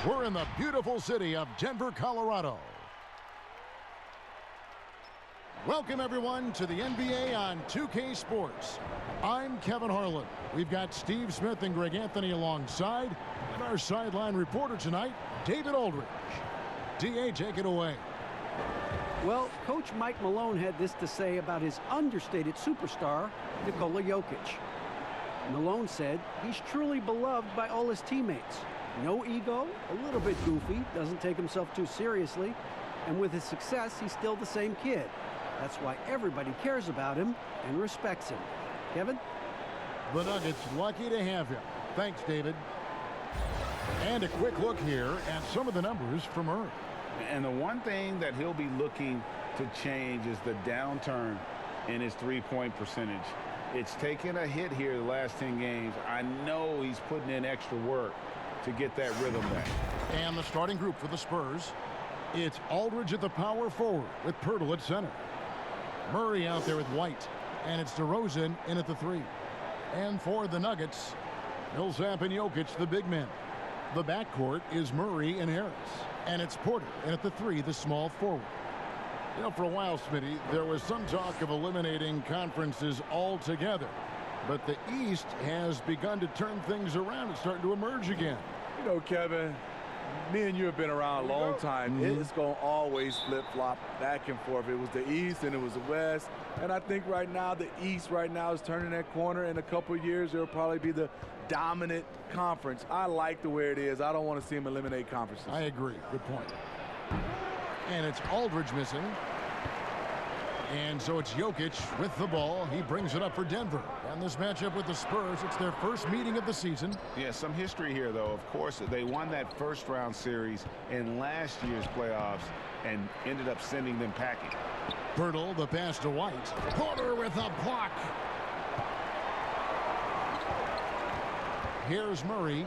We're in the beautiful city of Denver, Colorado. Welcome, everyone, to the NBA on 2K Sports. I'm Kevin Harlan. We've got Steve Smith and Greg Anthony alongside, and our sideline reporter tonight, David Aldridge. DA, take it away. Well, Coach Mike Malone had this to say about his understated superstar, Nikola Jokic. Malone said he's truly beloved by all his teammates. No ego, a little bit goofy, doesn't take himself too seriously, and with his success, he's still the same kid. That's why everybody cares about him and respects him. Kevin? The Nuggets lucky to have him. Thanks, David. And a quick look here at some of the numbers from Murray. And the one thing that he'll be looking to change is the downturn in his three-point percentage. It's taken a hit here the last 10 games. I know he's putting in extra work to get that rhythm back. And the starting group for the Spurs, it's Aldridge at the power forward with Pirtle at center. Murray out there with White, and it's DeRozan in at the 3. And for the Nuggets, Millsap and Jokic, the big men. The backcourt is Murray and Harris, and it's Porter in at the 3, the small forward. You know, for a while, Smitty, there was some talk of eliminating conferences altogether, but the East has begun to turn things around. It's starting to emerge again. You know, Kevin, me and you have been around a long time. It's going to always flip-flop back and forth. It was the East and it was the West. And I think right now the East right now is turning that corner. In a couple of years, it'll probably be the dominant conference. I like the way it is. I don't want to see them eliminate conferences. I agree. Good point. And it's Aldridge missing. And so it's Jokic with the ball. He brings it up for Denver. And this matchup with the Spurs, it's their first meeting of the season. Yeah, some history here, though. Of course, they won that first-round series in last year's playoffs and ended up sending them packing. Pirtle, the pass to White. Porter with a block. Here's Murray.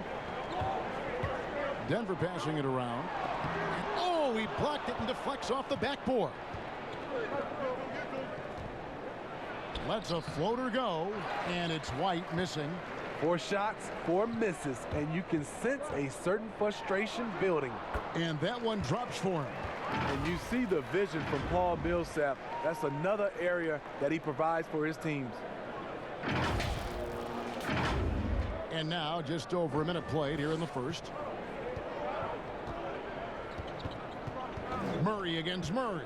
Denver passing it around. And, oh, he blocked it and deflects off the backboard. Lets a floater go, and it's White missing. 4 shots, 4 misses, and you can sense a certain frustration building. And that one drops for him. And you see the vision from Paul Millsap. That's another area that he provides for his teams. And now, just over a minute played here in the first. Murray against Murray.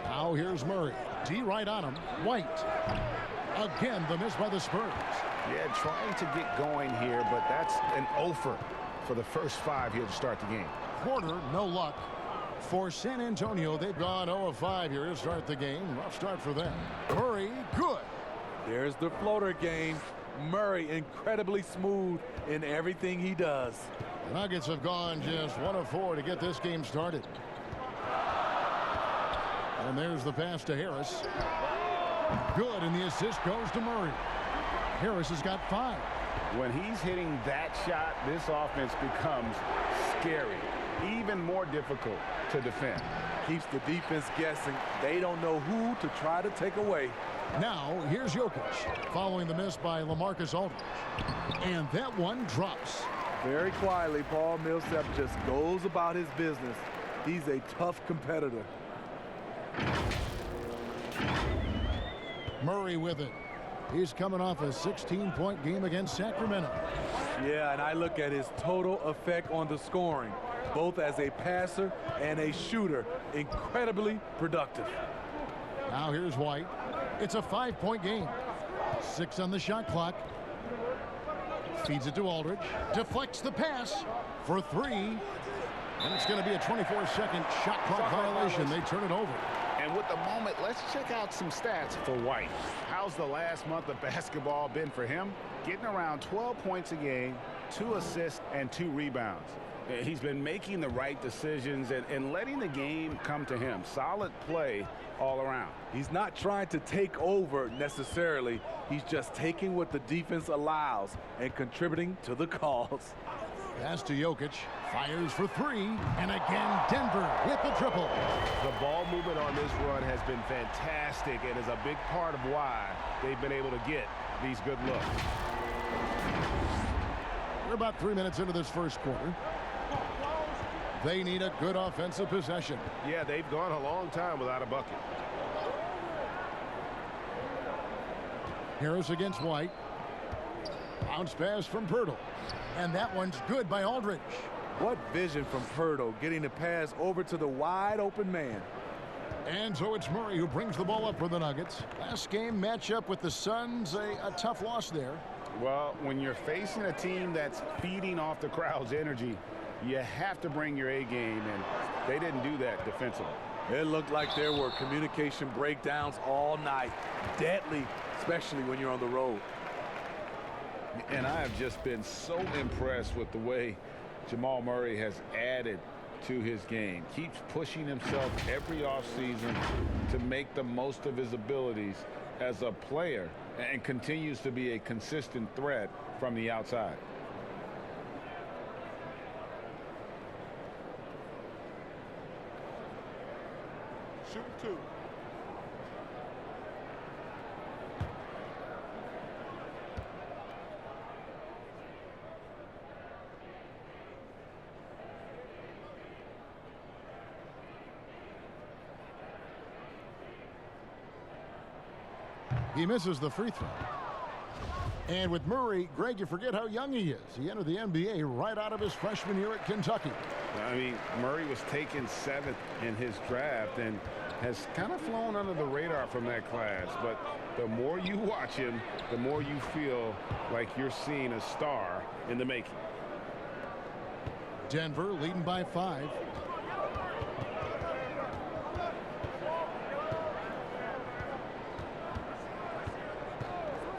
Now here's Murray. D right on him. White. Again, the miss by the Spurs. Yeah, trying to get going here, but that's an offer for the first 5 here to start the game. Porter, no luck. For San Antonio, they've gone 0 of 5 here to start the game. Rough start for them. Murray, good. There's the floater game. Murray, incredibly smooth in everything he does. The Nuggets have gone just 1 of 4 to get this game started. And there's the pass to Harris. Good, and the assist goes to Murray. Harris has got 5. When he's hitting that shot, this offense becomes scary, even more difficult to defend. Keeps the defense guessing. They don't know who to try to take away. Now, here's Jokic, following the miss by LaMarcus Aldridge. And that one drops. Very quietly, Paul Millsap just goes about his business. He's a tough competitor. Murray with it. He's coming off a 16-point game against Sacramento. Yeah, and I look at his total effect on the scoring, both as a passer and a shooter. Incredibly productive. Now here's White. It's a 5-point game. 6 on the shot clock. Feeds it to Aldridge. Deflects the pass for 3. And it's going to be a 24-second shot clock violation. They turn it over. And with the moment, let's check out some stats for White. How's the last month of basketball been for him? Getting around 12 points a game, 2 assists, and 2 rebounds. He's been making the right decisions and letting the game come to him. Solid play all around. He's not trying to take over necessarily. He's just taking what the defense allows and contributing to the cause. Pass to Jokic. Fires for 3. And again, Denver with the triple. The ball movement on this run has been fantastic and is a big part of why they've been able to get these good looks. We're about 3 minutes into this first quarter. They need a good offensive possession. Yeah, they've gone a long time without a bucket. Harris against White. Bounce pass from Pirtle. And that one's good by Aldridge. What vision from Pirtle, getting the pass over to the wide open man. And so it's Murray who brings the ball up for the Nuggets. Last game matchup with the Suns, a tough loss there. Well, when you're facing a team that's feeding off the crowd's energy, you have to bring your A game, and they didn't do that defensively. It looked like there were communication breakdowns all night. Deadly, especially when you're on the road. And I have just been so impressed with the way Jamal Murray has added to his game. Keeps pushing himself every offseason to make the most of his abilities as a player and continues to be a consistent threat from the outside. Shoot two. He misses the free throw. And with Murray, Greg, you forget how young he is. He entered the NBA right out of his freshman year at Kentucky. I mean, Murray was taken 7th in his draft and has kind of flown under the radar from that class. But the more you watch him, the more you feel like you're seeing a star in the making. Denver leading by 5.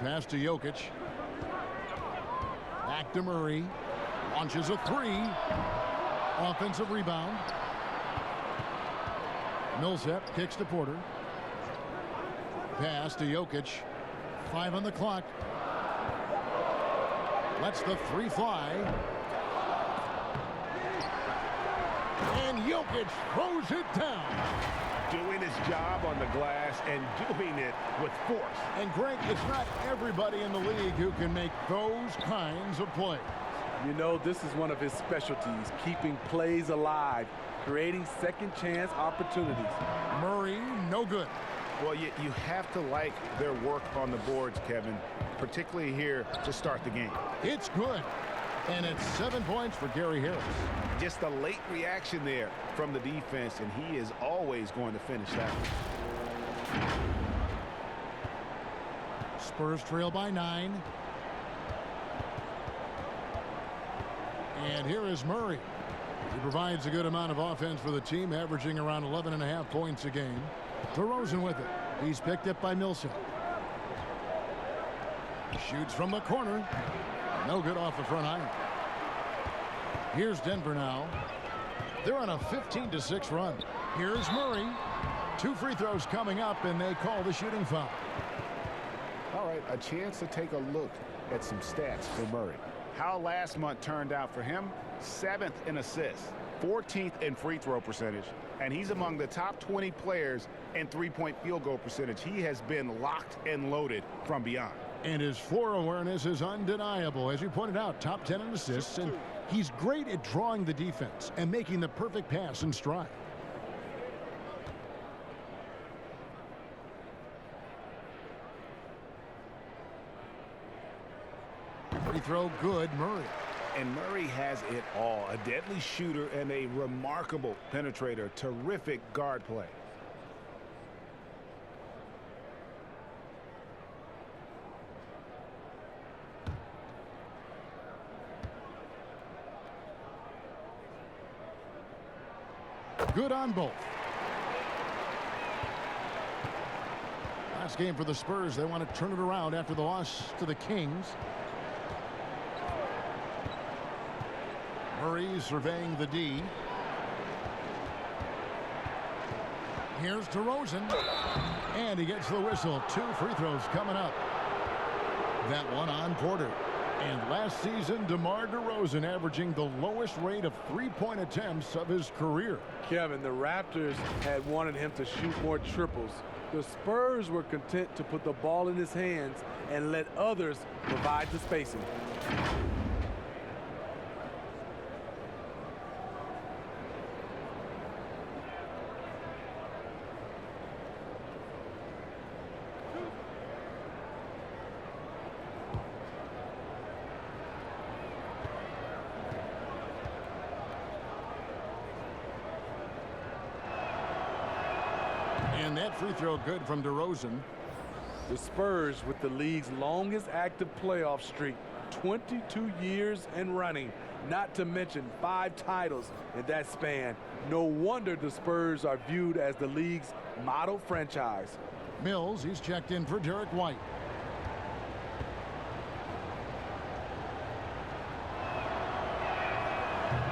Pass to Jokic. Back to Murray. Launches a 3. Offensive rebound. Millsap kicks to Porter. Pass to Jokic. 5 on the clock. Lets the 3 fly. And Jokic throws it down. Doing his job on the glass and doing it with force. And Greg, it's not everybody in the league who can make those kinds of plays. You know, this is one of his specialties, keeping plays alive, creating second chance opportunities. Murray, no good. Well, you have to like their work on the boards, Kevin, particularly here to start the game. It's good. And it's 7 points for Gary Harris. Just a late reaction there from the defense, and he is always going to finish that. Spurs trail by 9. And here is Murray. He provides a good amount of offense for the team, averaging around 11.5 points a game. DeRozan with it. He's picked up by Millsap. Shoots from the corner. No good off the front iron. Here's Denver now. They're on a 15-6 run. Here's Murray. 2 free throws coming up, and they call the shooting foul. All right, a chance to take a look at some stats for Murray. How last month turned out for him: 7th in assists, 14th in free throw percentage, and he's among the top 20 players in three-point field goal percentage. He has been locked and loaded from beyond. And his floor awareness is undeniable. As you pointed out, top 10 in assists, and he's great at drawing the defense and making the perfect pass in stride. Free throw good, Murray. And Murray has it all. A deadly shooter and a remarkable penetrator. Terrific guard play. Good on both. Last game for the Spurs. They want to turn it around after the loss to the Kings. Murray surveying the D. Here's DeRozan. And he gets the whistle. 2 free throws coming up. That one on Porter. And last season, DeMar DeRozan averaging the lowest rate of three-point attempts of his career. Kevin, the Raptors had wanted him to shoot more triples. The Spurs were content to put the ball in his hands and let others provide the spacing. free throw good from DeRozan. The Spurs with the league's longest active playoff streak, 22 years and running, not to mention 5 titles in that span. No wonder the Spurs are viewed as the league's model franchise. Mills, he's checked in for Derek White.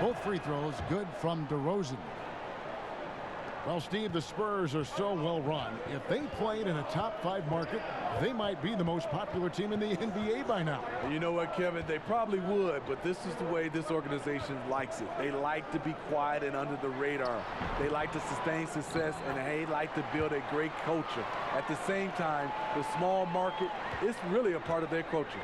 Both free throws good from DeRozan. Well, Steve, the Spurs are so well run. If they played in a top 5 market, they might be the most popular team in the NBA by now. You know what, Kevin? They probably would, but this is the way this organization likes it. They like to be quiet and under the radar. They like to sustain success, and they like to build a great culture. At the same time, the small market is really a part of their culture.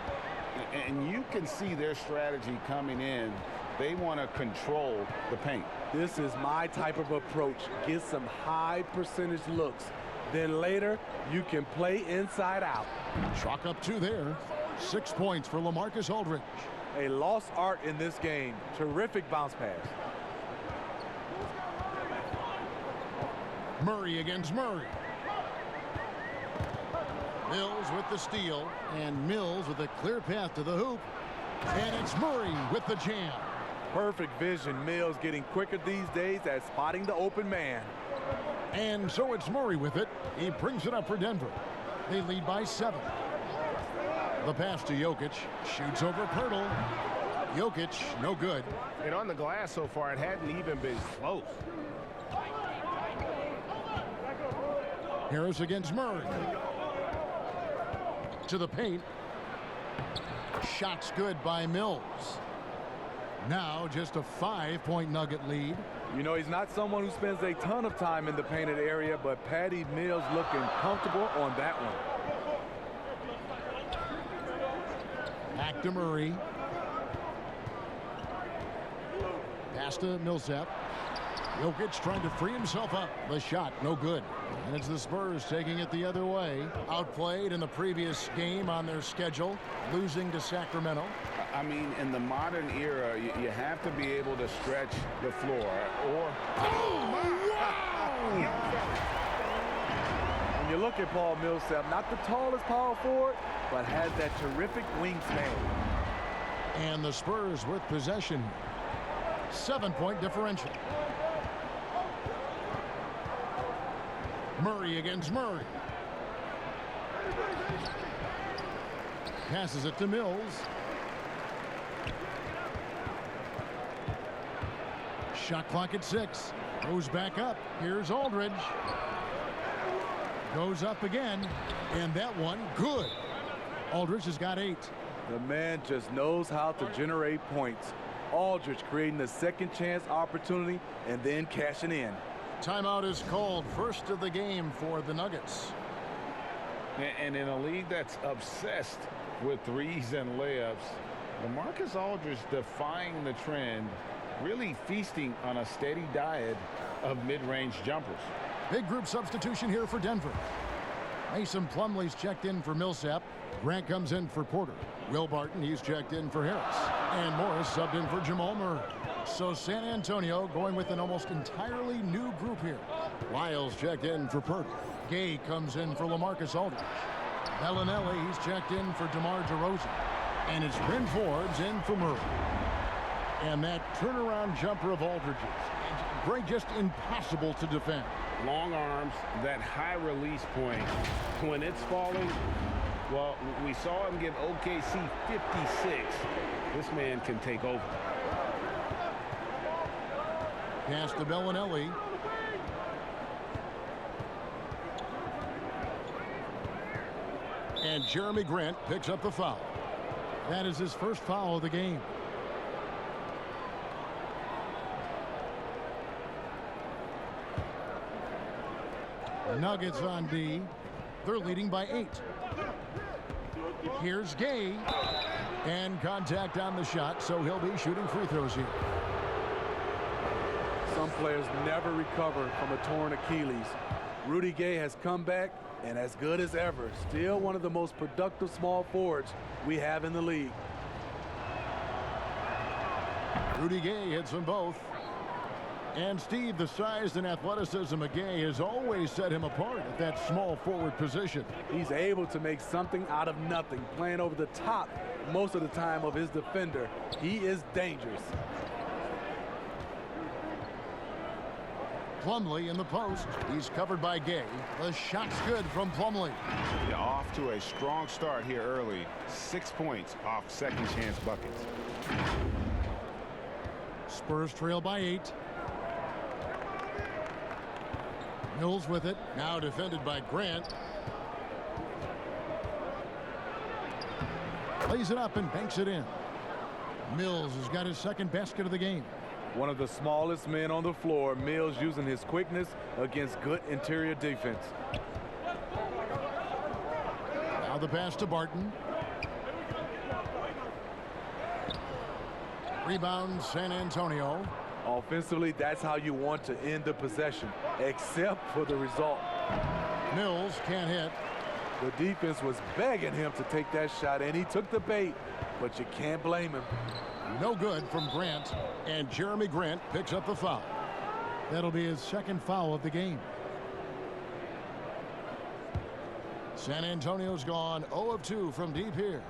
And you can see their strategy coming in. They want to control the paint. This is my type of approach. Get some high percentage looks. Then later, you can play inside out. Chalk up 2 there. 6 points for LaMarcus Aldridge. A lost art in this game. Terrific bounce pass. Murray against Murray. Mills with the steal, and Mills with a clear path to the hoop. And it's Murray with the jam. Perfect vision. Mills getting quicker these days at spotting the open man. And so it's Murray with it. He brings it up for Denver. They lead by 7. The pass to Jokic. Shoots over Pirtle. Jokic, no good. And on the glass so far, it hadn't even been close. Harris against Murray. To the paint. Shots good by Mills. Now just a 5-point Nugget lead. You know, he's not someone who spends a ton of time in the painted area, but Patty Mills looking comfortable on that one. Back to Murray. Pass to Millsap. Jokic trying to free himself up. The shot, no good. And it's the Spurs taking it the other way. Outplayed in the previous game on their schedule, losing to Sacramento. I mean, in the modern era, you have to be able to stretch the floor. Or When you look at Paul Millsap, not the tallest power forward, but has that terrific wingspan. And the Spurs with possession. 7-point differential. Murray against Murray. Passes it to Mills. Shot clock at 6. Goes back up. Here's Aldridge. Goes up again. And that one, good. Aldridge has got 8. The man just knows how to generate points. Aldridge creating a second chance opportunity and then cashing in. Timeout is called. First of the game for the Nuggets. And in a league that's obsessed with threes and layups, LaMarcus Aldridge defying the trend, really feasting on a steady diet of mid-range jumpers. Big group substitution here for Denver. Mason Plumlee's checked in for Millsap. Grant comes in for Porter. Will Barton, he's checked in for Harris. And Morris subbed in for Jamal Murray. So San Antonio going with an almost entirely new group here. Lyles checked in for Purdy. Gay comes in for LaMarcus Aldridge. Bellinelli, he's checked in for DeMar DeRozan. And it's Bryn Forbes in for Murray. And that turnaround jumper of Aldridge's. Greg, just impossible to defend. Long arms, that high release point. When it's falling, well, we saw him give OKC 56. This man can take over. Pass to Bellinelli. And Jeremy Grant picks up the foul. That is his first foul of the game. Nuggets on D. They're leading by 8. Here's Gay. And contact on the shot, so he'll be shooting free throws here. Some players never recover from a torn Achilles. Rudy Gay has come back and as good as ever. Still one of the most productive small forwards we have in the league. Rudy Gay hits them both. And Steve, the size and athleticism of Gay has always set him apart at that small forward position. He's able to make something out of nothing, playing over the top most of the time of his defender. He is dangerous. Plumlee in the post. He's covered by Gay. The shot's good from Plumlee. Yeah, off to a strong start here early. 6 points off second chance buckets. Spurs trail by 8. Mills with it. Now defended by Grant. Lays it up and banks it in. Mills has got his second basket of the game. One of the smallest men on the floor. Mills using his quickness against good interior defense. Now the pass to Barton. Rebound San Antonio. Offensively, that's how you want to end the possession, except for the result. Mills can't hit. The defense was begging him to take that shot, and he took the bait, but you can't blame him. No good from Grant, and Jeremy Grant picks up the foul. That'll be his second foul of the game. San Antonio's gone 0 of 2 from deep here.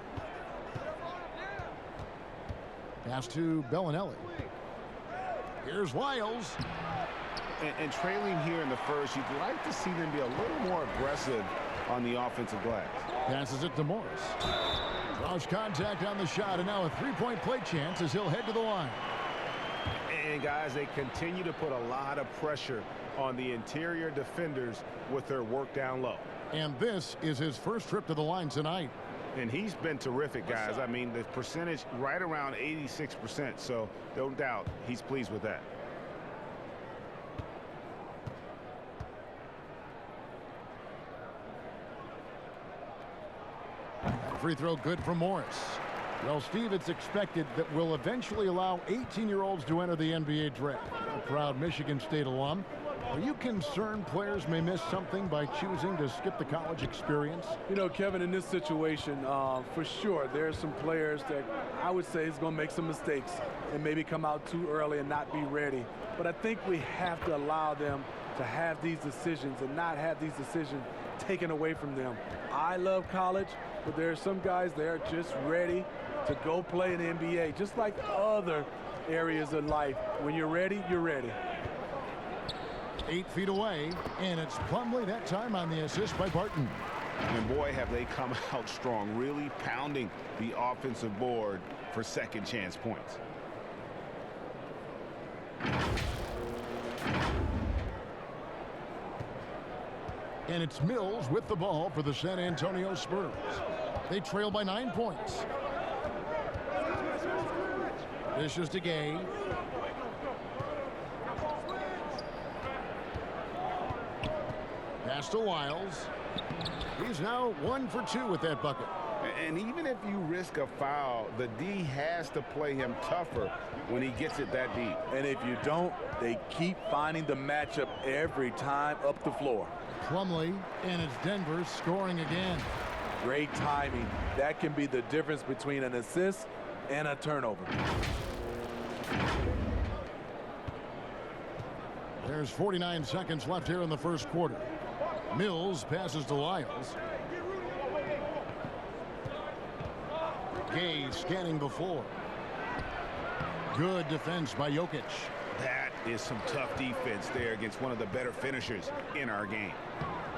Pass to Bellinelli. Here's Wiles. And trailing here in the first, you'd like to see them be a little more aggressive on the offensive glass. Passes it to Morris. Draws contact on the shot, and now a three-point play chance as he'll head to the line. And guys, they continue to put a lot of pressure on the interior defenders with their work down low. And this is his first trip to the line tonight. And he's been terrific, guys. I mean, the percentage right around 86%, so no doubt he's pleased with that. Free throw good from Morris. Well, Steve, it's expected that we'll eventually allow 18-year-olds to enter the NBA draft. A proud Michigan State alum. Are you concerned players may miss something by choosing to skip the college experience? You know, Kevin, in this situation, for sure, there are some players that I would say is going to make some mistakes and maybe come out too early and not be ready. But I think we have to allow them to have these decisions and not have these decisions taken away from them. I love college, but there are some guys that are just ready to go play in the NBA, just like other areas of life. When you're ready, you're ready. 8 feet away, and it's Plumlee that time on the assist by Barton. And boy, have they come out strong, really pounding the offensive board for second chance points. And it's Mills with the ball for the San Antonio Spurs. They trail by 9 points. Dishes to Gay. Pass to Wiles. He's now 1 for 2 with that bucket. And even if you risk a foul, the D has to play him tougher when he gets it that deep. And if you don't, they keep finding the matchup every time up the floor. Plumlee, and it's Denver scoring again. Great timing. That can be the difference between an assist and a turnover. There's 49 seconds left here in the first quarter. Mills passes to Lyles. Gay scanning the floor. Good defense by Jokic. That is some tough defense there against one of the better finishers in our game.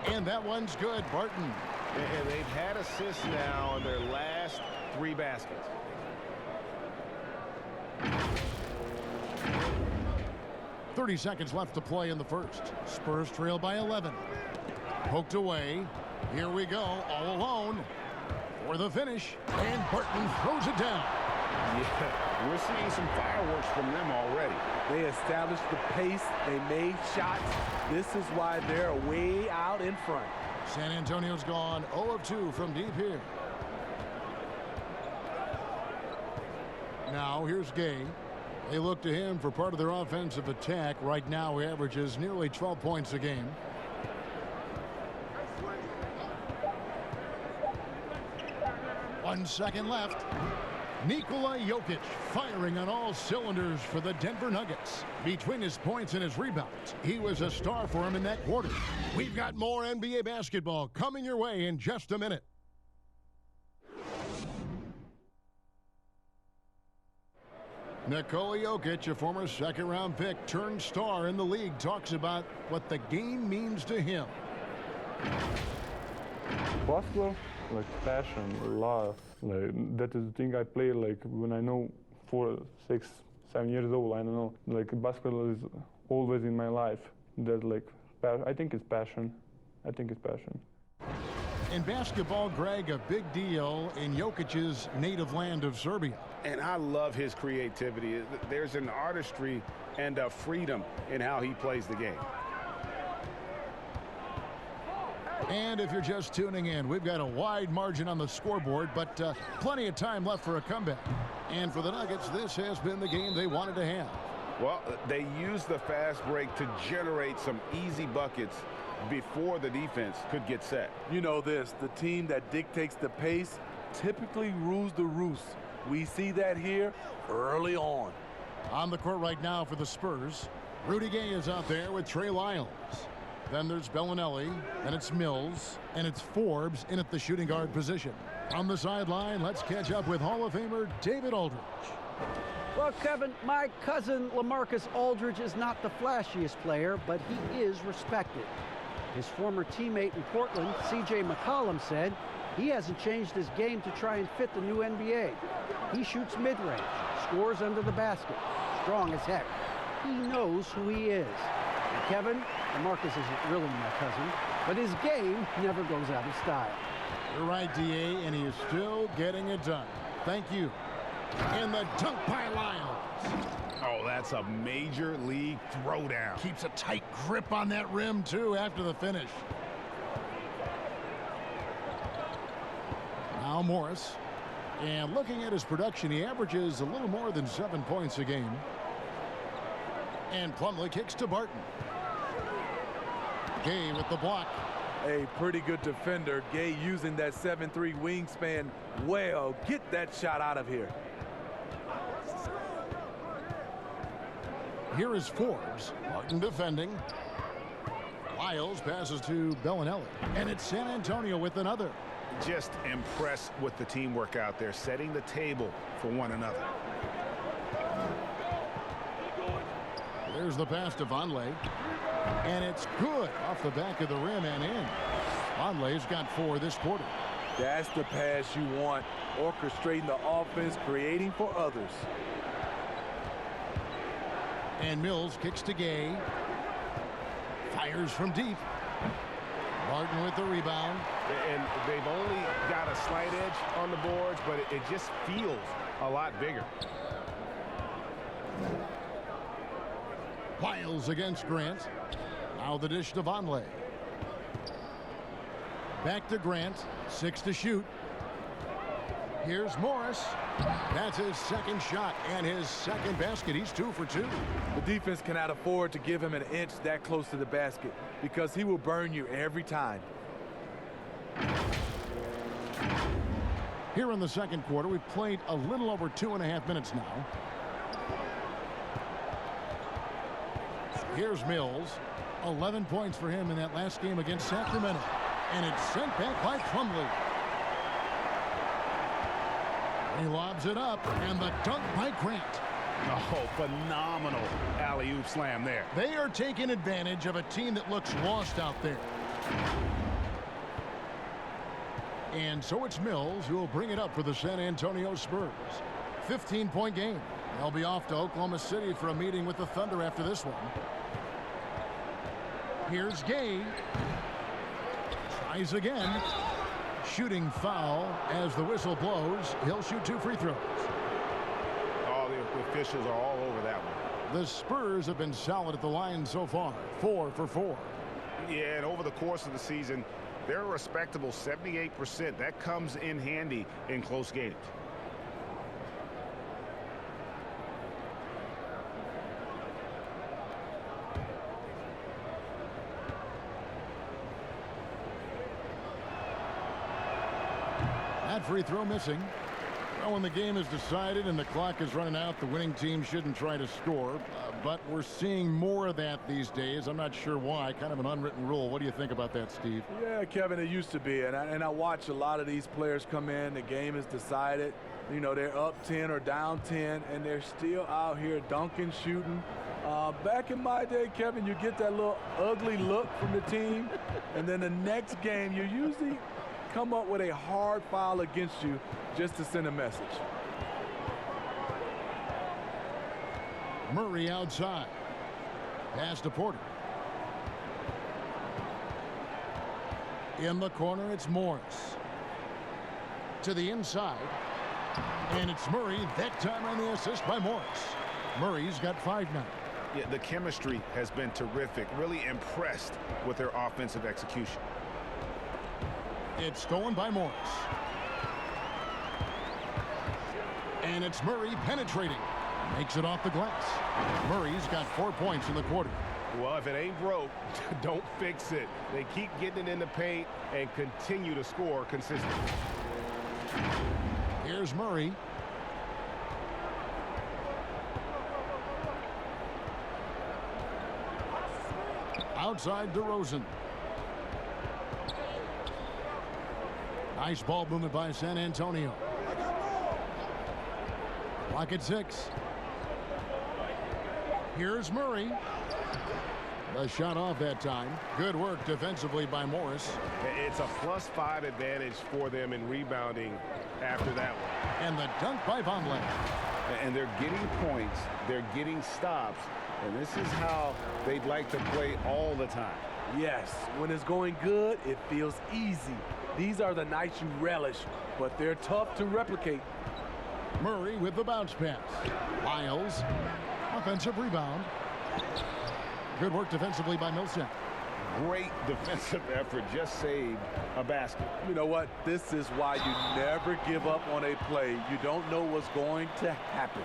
And that one's good. Barton. And they've had assists now in their last 3 baskets. .30 seconds left to play in the first. Spurs trail by 11. Poked away. Here we go, all alone for the finish. And Barton throws it down. Yeah, we're seeing some fireworks from them already. They established the pace. They made shots. This is why they're way out in front. San Antonio's gone 0 of 2 from deep here. Now here's Gay. They look to him for part of their offensive attack. Right now he averages nearly 12 points a game. One second left. Nikola Jokic firing on all cylinders for the Denver Nuggets. Between his points and his rebounds, he was a star for him in that quarter. We've got more NBA basketball coming your way in just a minute. Nikola Jokic, a former second-round pick turned star in the league, talks about what the game means to him. Basketball, like passion, love. Like that is the thing I play like when I know 4, 6, 7 years old. I don't know. Like basketball is always in my life. That like I think it's passion. I think it's passion. In basketball, Greg, a big deal in Jokic's native land of Serbia. And I love his creativity. There's an artistry and a freedom in how he plays the game. And if you're just tuning in, we've got a wide margin on the scoreboard, but plenty of time left for a comeback. And for the Nuggets, this has been the game they wanted to have. Well, they used the fast break to generate some easy buckets before the defense could get set. You know this, the team that dictates the pace typically rules the roost. We see that here early on. On the court right now for the Spurs, Rudy Gay is out there with Trey Lyles. Then there's Bellinelli, and it's Mills, and it's Forbes in at the shooting guard position. On the sideline, let's catch up with Hall of Famer David Aldridge. Well, Kevin, my cousin LaMarcus Aldridge is not the flashiest player, but he is respected. His former teammate in Portland, C.J. McCollum, said he hasn't changed his game to try and fit the new NBA. He shoots mid-range, scores under the basket, strong as heck. He knows who he is. And Kevin, LaMarcus isn't really my cousin, but his game never goes out of style. You're right, D.A., and he is still getting it done. Thank you. And the dunk by Lyles. Oh, that's a major league throwdown. Keeps a tight grip on that rim, too, after the finish. Now Morris. And looking at his production, he averages a little more than 7 points a game. And Plumlee kicks to Barton. Gay with the block. A pretty good defender. Gay using that 7'3" wingspan well. Get that shot out of here. Here is Forbes. Barton defending. Lyles passes to Bellinelli. And it's San Antonio with another. Just impressed with the teamwork out there, setting the table for one another. There's the pass to Vonleh. And it's good off the back of the rim and in. Vonleh's got 4 this quarter. That's the pass you want. Orchestrating the offense, creating for others. And Mills kicks to Gay. Fires from deep. Barton with the rebound. And they've only got a slight edge on the boards, but it just feels a lot bigger. Lyles against Grant. Now the dish to Vonleh. Back to Grant. 6 to shoot. Here's Morris. That's his second shot and his second basket. He's 2 for 2. The defense cannot afford to give him an inch that close to the basket because he will burn you every time. Here in the second quarter, we've played a little over 2.5 minutes now. Here's Mills. 11 points for him in that last game against Sacramento. And it's sent back by Plumlee. He lobs it up, and the dunk by Grant. Oh, phenomenal alley-oop slam there. They are taking advantage of a team that looks lost out there. And so it's Mills who will bring it up for the San Antonio Spurs. 15-point game. They'll be off to Oklahoma City for a meeting with the Thunder after this one. Here's Gay. Tries again. Shooting foul as the whistle blows. He'll shoot 2 free throws. Oh, the officials are all over that one. The Spurs have been solid at the line so far. 4 for 4. Yeah, and over the course of the season, they're a respectable 78%. That comes in handy in close games. That free throw missing. Well, when the game is decided and the clock is running out, the winning team shouldn't try to score. But we're seeing more of that these days. I'm not sure why. Kind of an unwritten rule. What do you think about that, Steve? Yeah, Kevin, it used to be. And I watch a lot of these players come in. The game is decided. You know, they're up 10 or down 10, and they're still out here dunking, shooting. Back in my day, Kevin, you get that little ugly look from the team. And then the next game, you usually come up with a hard foul against you just to send a message. Murray outside. Pass to Porter. In the corner, it's Morris. To the inside. And it's Murray, that time on the assist by Morris. Murray's got 5 now. Yeah, the chemistry has been terrific. Really impressed with their offensive execution. It's stolen by Morris. And it's Murray penetrating. Makes it off the glass. Murray's got 4 points in the quarter. Well, if it ain't broke, don't fix it. They keep getting it in the paint and continue to score consistently. Here's Murray. Outside DeRozan. Nice ball movement by San Antonio. Clock at 6. Here's Murray. The shot off that time. Good work defensively by Morris. It's a +5 advantage for them in rebounding after that one. And the dunk by Vonleh. And they're getting points. They're getting stops. And this is how they'd like to play all the time. Yes, when it's going good, it feels easy. These are the nights you relish, but they're tough to replicate. Murray with the bounce pass. Miles. Offensive rebound. Good work defensively by Millsap. Great defensive effort. Just saved a basket. You know what? This is why you never give up on a play. You don't know what's going to happen.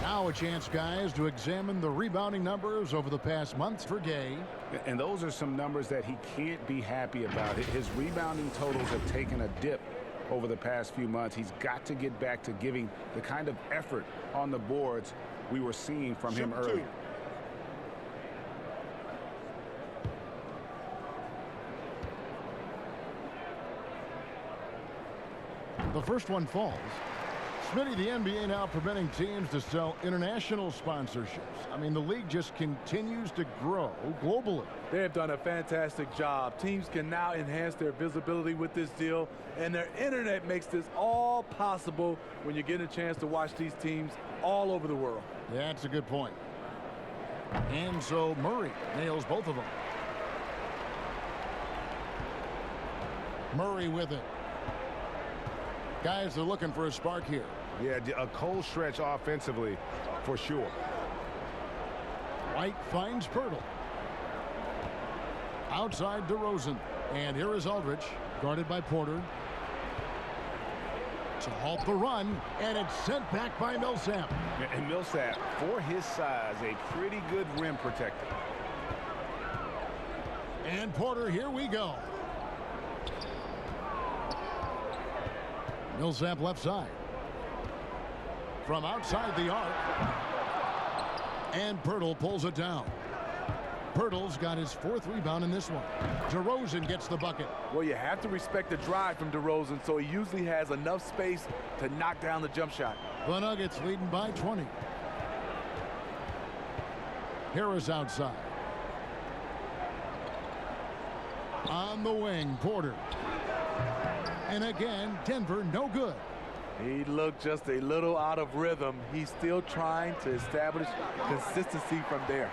Now a chance, guys, to examine the rebounding numbers over the past month for Gay. And those are some numbers that he can't be happy about. His rebounding totals have taken a dip over the past few months. He's got to get back to giving the kind of effort on the boards we were seeing from him earlier. The first one falls. Smitty, the NBA now preventing teams to sell international sponsorships. I mean, the league just continues to grow globally. They have done a fantastic job. Teams can now enhance their visibility with this deal, and their internet makes this all possible when you get a chance to watch these teams all over the world. Yeah, that's a good point. And so Murray nails both of them. Murray with it. Guys are looking for a spark here. Yeah, a cold stretch offensively for sure. White finds Pirtle. Outside DeRozan. And here is Aldridge, guarded by Porter. To halt the run, and it's sent back by Millsap. And Millsap, for his size, a pretty good rim protector. And Porter, here we go. Millsap left side. From outside the arc. And Pirtle pulls it down. Pirtle's got his 4th rebound in this one. DeRozan gets the bucket. Well, you have to respect the drive from DeRozan, so he usually has enough space to knock down the jump shot. The Nuggets leading by 20. Harris outside. On the wing, Porter. And again, Denver no good. He looked just a little out of rhythm. He's still trying to establish consistency from there.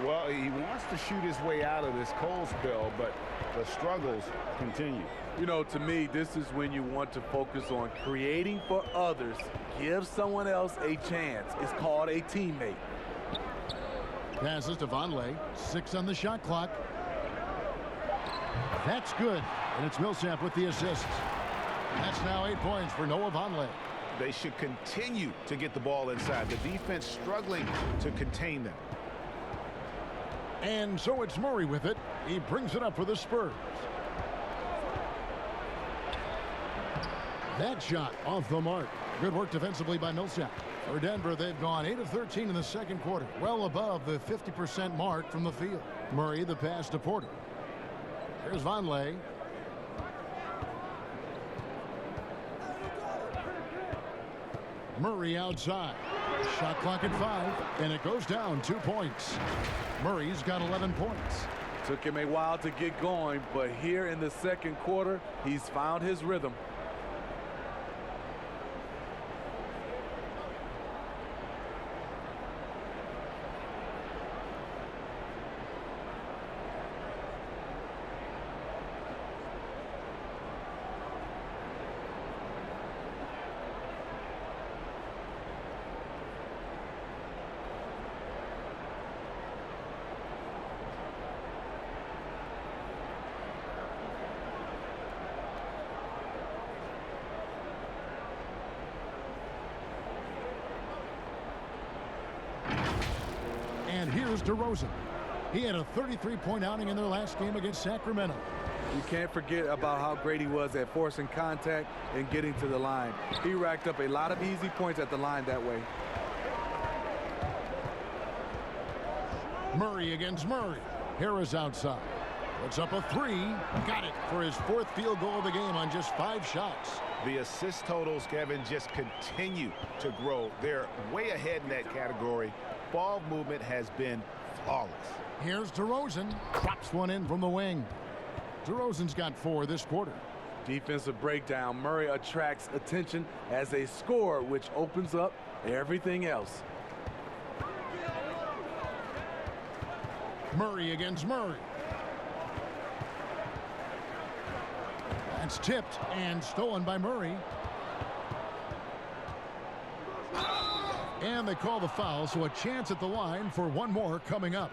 Well, he wants to shoot his way out of this cold spell, but the struggles continue. You know, to me, this is when you want to focus on creating for others. Give someone else a chance. It's called a teammate. Passes to Vonleh. 6 on the shot clock. That's good. And it's Millsap with the assist. That's now 8 points for Noah Vonleh. They should continue to get the ball inside. The defense struggling to contain them. And so it's Murray with it. He brings it up for the Spurs. That shot off the mark. Good work defensively by Millsap. For Denver, they've gone 8 of 13 in the second quarter, well above the 50% mark from the field. Murray, the pass to Porter. Here's Vonleh. Murray outside. Shot clock at 5, and it goes down 2 points. Murray's got 11 points. Took him a while to get going, but here in the second quarter, he's found his rhythm. And here's DeRozan. He had a 33-point outing in their last game against Sacramento. You can't forget about how great he was at forcing contact and getting to the line. He racked up a lot of easy points at the line that way. Murray against Murray. Harris outside. Puts up a 3. Got it for his 4th field goal of the game on just 5 shots. The assist totals, Kevin, just continue to grow. They're way ahead in that category. Ball movement has been flawless. Here's DeRozan. Drops one in from the wing. DeRozan's got 4 this quarter. Defensive breakdown. Murray attracts attention as a scorer, which opens up everything else. Murray against Murray. That's tipped and stolen by Murray. And they call the foul, so a chance at the line for one more coming up.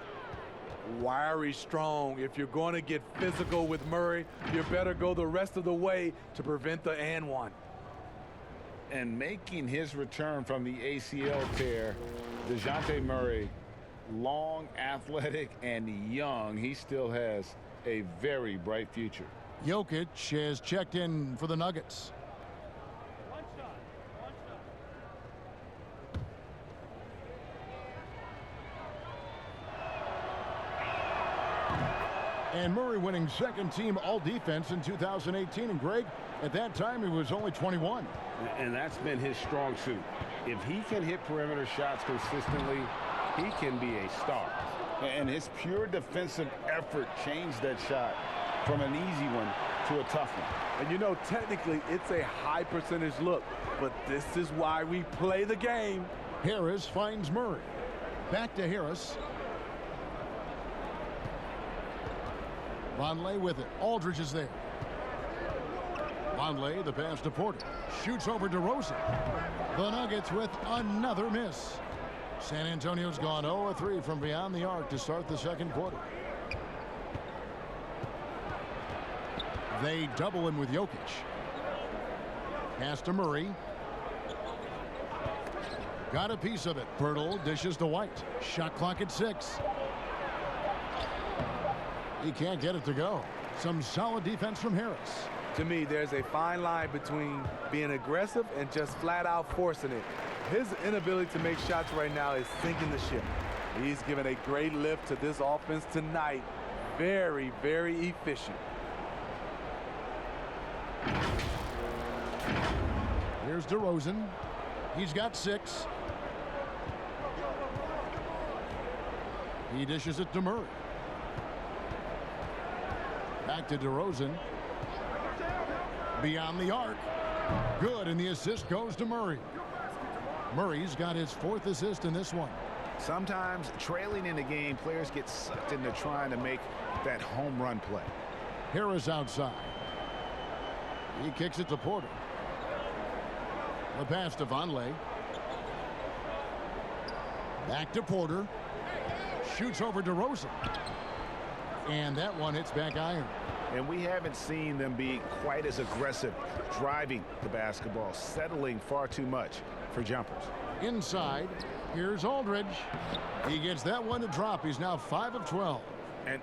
Wiry strong. If you're going to get physical with Murray, you better go the rest of the way to prevent the and one. And making his return from the ACL tear, DeJounte Murray, long, athletic, and young, he still has a very bright future. Jokic has checked in for the Nuggets. And Murray winning second team all defense in 2018. And Greg, at that time, he was only 21. And that's been his strong suit. If he can hit perimeter shots consistently, he can be a star. And his pure defensive effort changed that shot from an easy one to a tough one. And you know, technically, it's a high percentage look, but this is why we play the game. Harris finds Murray. Back to Harris. Vonleh with it. Aldridge is there. Vonleh, the pass to Porter. Shoots over DeRozan. The Nuggets with another miss. San Antonio's gone 0-3 from beyond the arc to start the second quarter. They double him with Jokic. Pass to Murray. Got a piece of it. Pirtle dishes to White. Shot clock at 6. He can't get it to go. Some solid defense from Harris. To me, there's a fine line between being aggressive and just flat out forcing it. His inability to make shots right now is sinking the ship. He's given a great lift to this offense tonight. Very, very efficient. Here's DeRozan. He's got 6. He dishes it to Murray. Back to DeRozan. Beyond the arc. Good, and the assist goes to Murray. Murray's got his 4th assist in this one. Sometimes trailing in the game, players get sucked into trying to make that home run play. Harris outside. He kicks it to Porter. The pass to Vonleh. Back to Porter. Shoots over DeRozan. And that one hits back iron. And we haven't seen them be quite as aggressive driving the basketball, settling far too much for jumpers. Inside, here's Aldridge. He gets that one to drop. He's now 5 of 12.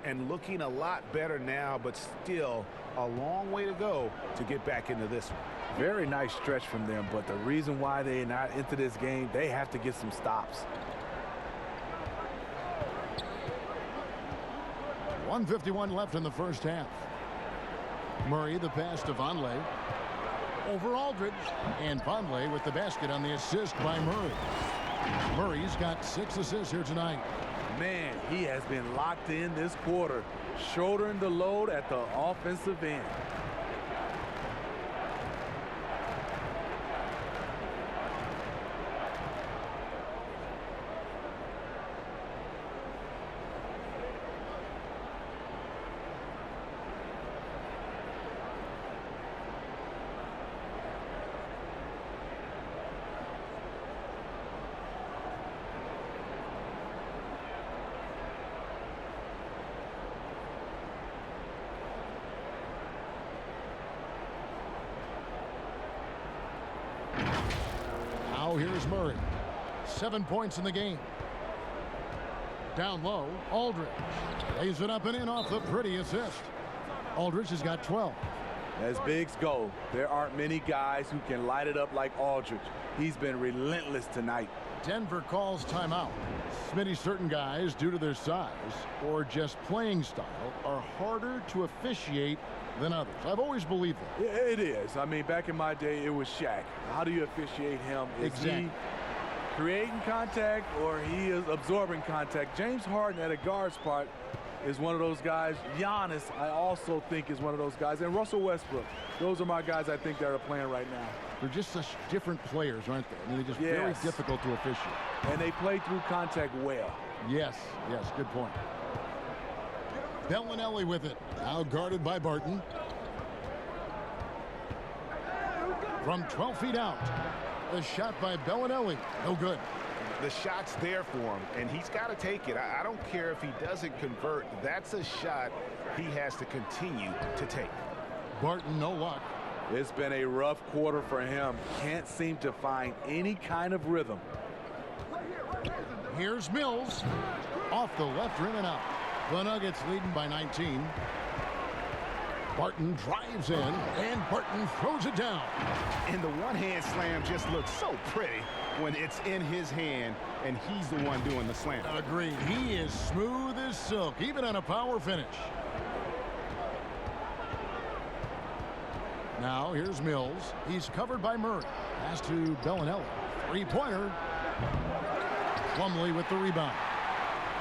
And looking a lot better now, but still a long way to go to get back into this one. Very nice stretch from them, but the reason why they're not into this game, they have to get some stops. 1:51 left in the first half. Murray, the pass to Vonleh. Over Aldridge. And Vonleh with the basket on the assist by Murray. Murray's got 6 assists here tonight. Man, he has been locked in this quarter, shouldering the load at the offensive end. Now here's Murray. 7 points in the game. Down low, Aldridge. Lays it up and in off the pretty assist. Aldridge has got 12. As bigs go, there aren't many guys who can light it up like Aldridge. He's been relentless tonight. Denver calls timeout. Smitty, certain guys, due to their size or just playing style, are harder to officiate than others. I've always believed that. It is. I mean, back in my day, it was Shaq. How do you officiate him? Is he creating contact or he is absorbing contact? James Harden at a guard spot is one of those guys. Giannis, I also think, is one of those guys. And Russell Westbrook. Those are my guys I think that are playing right now. They're just such different players, aren't they? I mean, they're just very difficult to officiate. And they play through contact well. Yes, good point. Bellinelli with it. Now guarded by Barton. From 12 feet out. The shot by Bellinelli. No good. The shot's there for him, and he's got to take it. I don't care if he doesn't convert. That's a shot he has to continue to take. Barton, no luck. It's been a rough quarter for him. Can't seem to find any kind of rhythm. Here's Mills. Off the left rim and out. The Nuggets leading by 19. Barton drives in, and Barton throws it down. And the one-hand slam just looks so pretty when it's in his hand, and he's the one doing the slam. Agreed. He is smooth as silk, even on a power finish. Now here's Mills. He's covered by Murray. Pass to Bellinelli. Three-pointer. Plumlee with the rebound.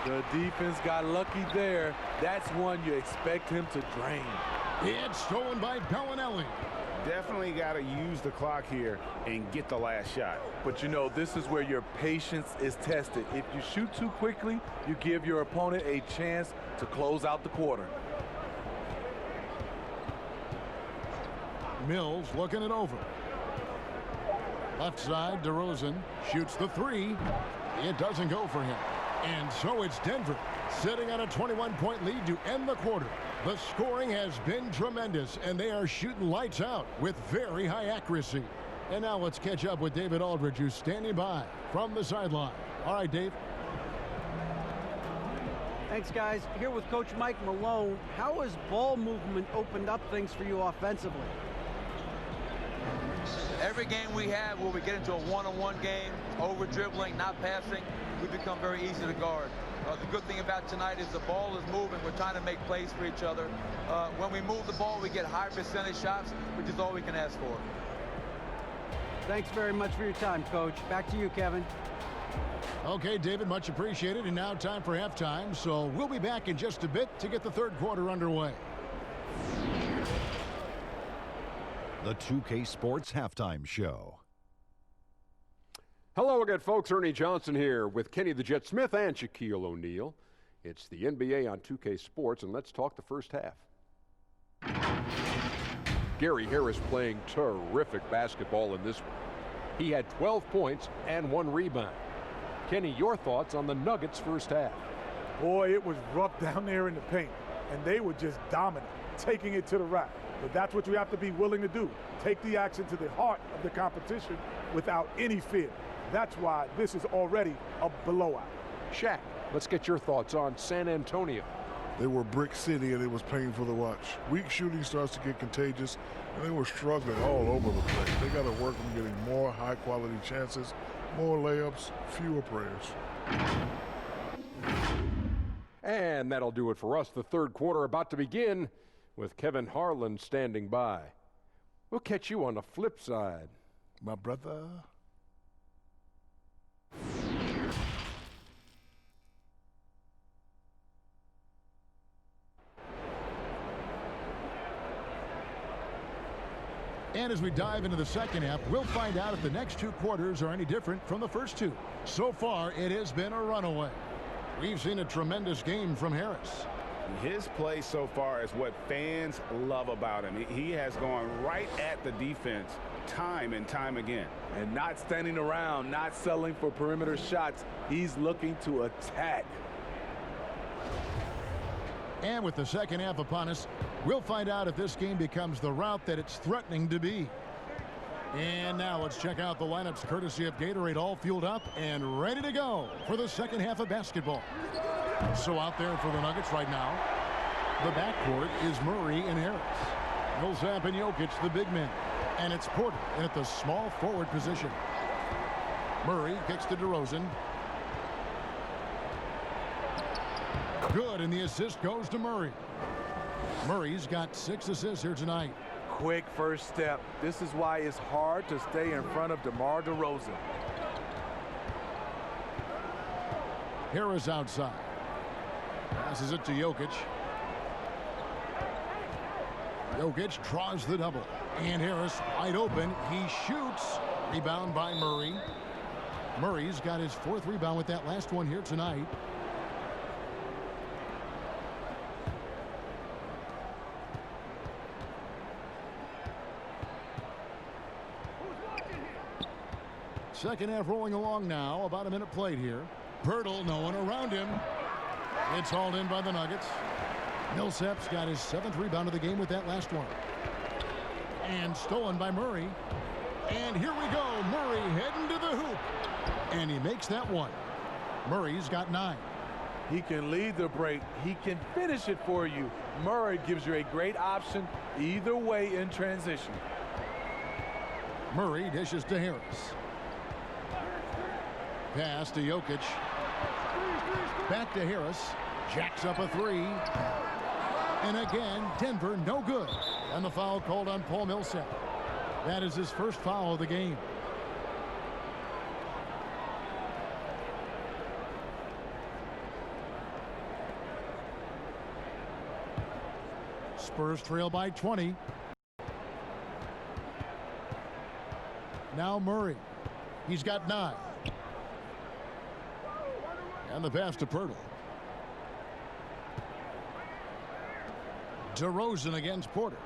The defense got lucky there. That's one you expect him to drain. It's stolen by Bellinelli. Definitely got to use the clock here and get the last shot. But you know, this is where your patience is tested. If you shoot too quickly, you give your opponent a chance to close out the quarter. Mills looking it over. Left side, DeRozan shoots the three. It doesn't go for him. And so it's Denver sitting on a 21-point lead to end the quarter. The scoring has been tremendous, and they are shooting lights out with very high accuracy. And now let's catch up with David Aldridge, who's standing by from the sideline. All right, Dave. Thanks, guys. Here with Coach Mike Malone. How has ball movement opened up things for you offensively? Every game we have where we get into a one-on-one game, over dribbling, not passing, we become very easy to guard. The good thing about tonight is the ball is moving. We're trying to make plays for each other. When we move the ball, we get high percentage shots, which is all we can ask for. Thanks very much for your time, Coach. Back to you, Kevin. Okay, David, much appreciated. And now time for halftime. So we'll be back in just a bit to get the third quarter underway. The 2K Sports Halftime Show. Hello again, folks. Ernie Johnson here with Kenny the Jet Smith and Shaquille O'Neal. It's the NBA on 2K Sports, and let's talk the first half. Gary Harris playing terrific basketball in this one. He had 12 points and 1 rebound. Kenny, your thoughts on the Nuggets' first half? Boy, it was rough down there in the paint, and they were just dominant, taking it to the rack. But that's what you have to be willing to do. Take the action to the heart of the competition without any fear. That's why this is already a blowout. Shaq, let's get your thoughts on San Antonio. They were brick city, and it was painful to watch. Weak shooting starts to get contagious, and they were struggling all over the place. They got to work on getting more high-quality chances, more layups, fewer prayers. And that'll do it for us. The third quarter about to begin with Kevin Harlan standing by. We'll catch you on the flip side, my brother. And as we dive into the second half, we'll find out if the next two quarters are any different from the first two. So far, it has been a runaway. We've seen a tremendous game from Harris. His play so far is what fans love about him. He has gone right at the defense time and time again. And not standing around, not settling for perimeter shots. He's looking to attack. And with the second half upon us, we'll find out if this game becomes the route that it's threatening to be. And now let's check out the lineups courtesy of Gatorade, all fueled up and ready to go for the second half of basketball. So out there for the Nuggets right now, the backcourt is Murray and Harris. Millsap and Jokic, the big men. And it's Porter in at the small forward position. Murray kicks to DeRozan. Good, and the assist goes to Murray. Murray's got 6 assists here tonight. Quick first step. This is why it's hard to stay in front of DeMar DeRozan. Harris outside. Passes it to Jokic. Jokic draws the double. And Harris wide open. He shoots. Rebound by Murray. Murray's got his 4th rebound with that last one here tonight. Second half rolling along now. About a minute played here. Pirtle, no one around him. It's hauled in by the Nuggets. Millsap's got his 7th rebound of the game with that last one. And stolen by Murray. And here we go. Murray heading to the hoop. And he makes that one. Murray's got 9. He can lead the break. He can finish it for you. Murray gives you a great option either way in transition. Murray dishes to Harris. Pass to Jokic. Back to Harris. Jacks up a 3. And again, Denver no good. And the foul called on Paul Millsap. That is his first foul of the game. Spurs trail by 20. Now Murray. He's got 9. And the pass to Pirtle. DeRozan against Porter.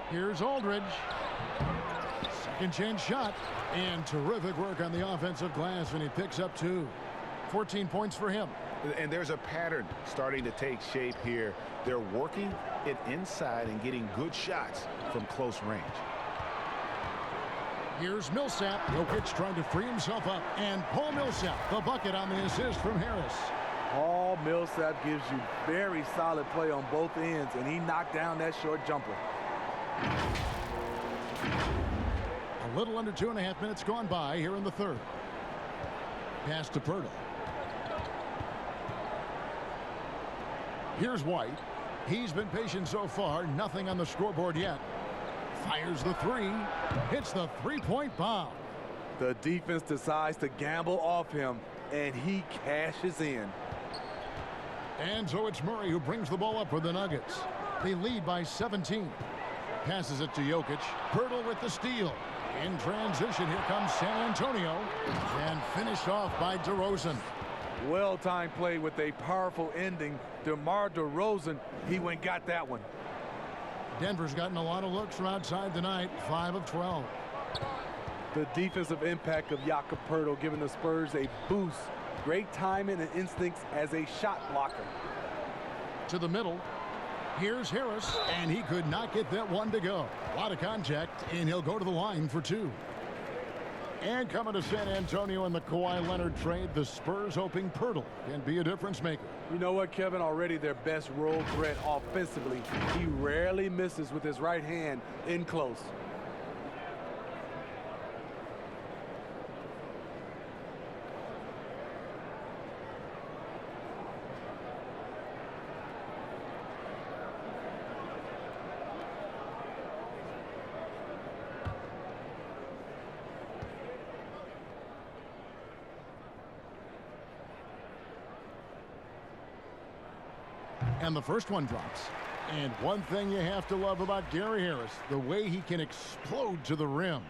Here's Aldridge. Second chance shot. And terrific work on the offensive glass, and he picks up 2. 14 points for him. And there's a pattern starting to take shape here. They're working it inside and getting good shots from close range. Here's Millsap. Jokic trying to free himself up. And Paul Millsap, the bucket on the assist from Harris. Paul Millsap gives you very solid play on both ends, and he knocked down that short jumper. A little under 2.5 minutes gone by here in the third. Pass to Pirtle. Here's White. He's been patient so far. Nothing on the scoreboard yet. Fires the 3. Hits the 3-point bomb. The defense decides to gamble off him, and he cashes in. And so it's Murray who brings the ball up for the Nuggets. They lead by 17. Passes it to Jokic. Pirtle with the steal. In transition, here comes San Antonio. And finished off by DeRozan. Well-timed play with a powerful ending. DeMar DeRozan, he went and got that one. Denver's gotten a lot of looks from outside tonight. 5 of 12. The defensive impact of Jakob Pirtle giving the Spurs a boost. Great timing and instincts as a shot blocker. To the middle. Here's Harris, and he could not get that one to go. A lot of contact, and he'll go to the line for 2. And coming to San Antonio in the Kawhi Leonard trade, the Spurs hoping Pirtle can be a difference maker. You know what, Kevin? Already their best role threat offensively. He rarely misses with his right hand in close. And the first one drops. And one thing you have to love about Gary Harris, the way he can explode to the rim.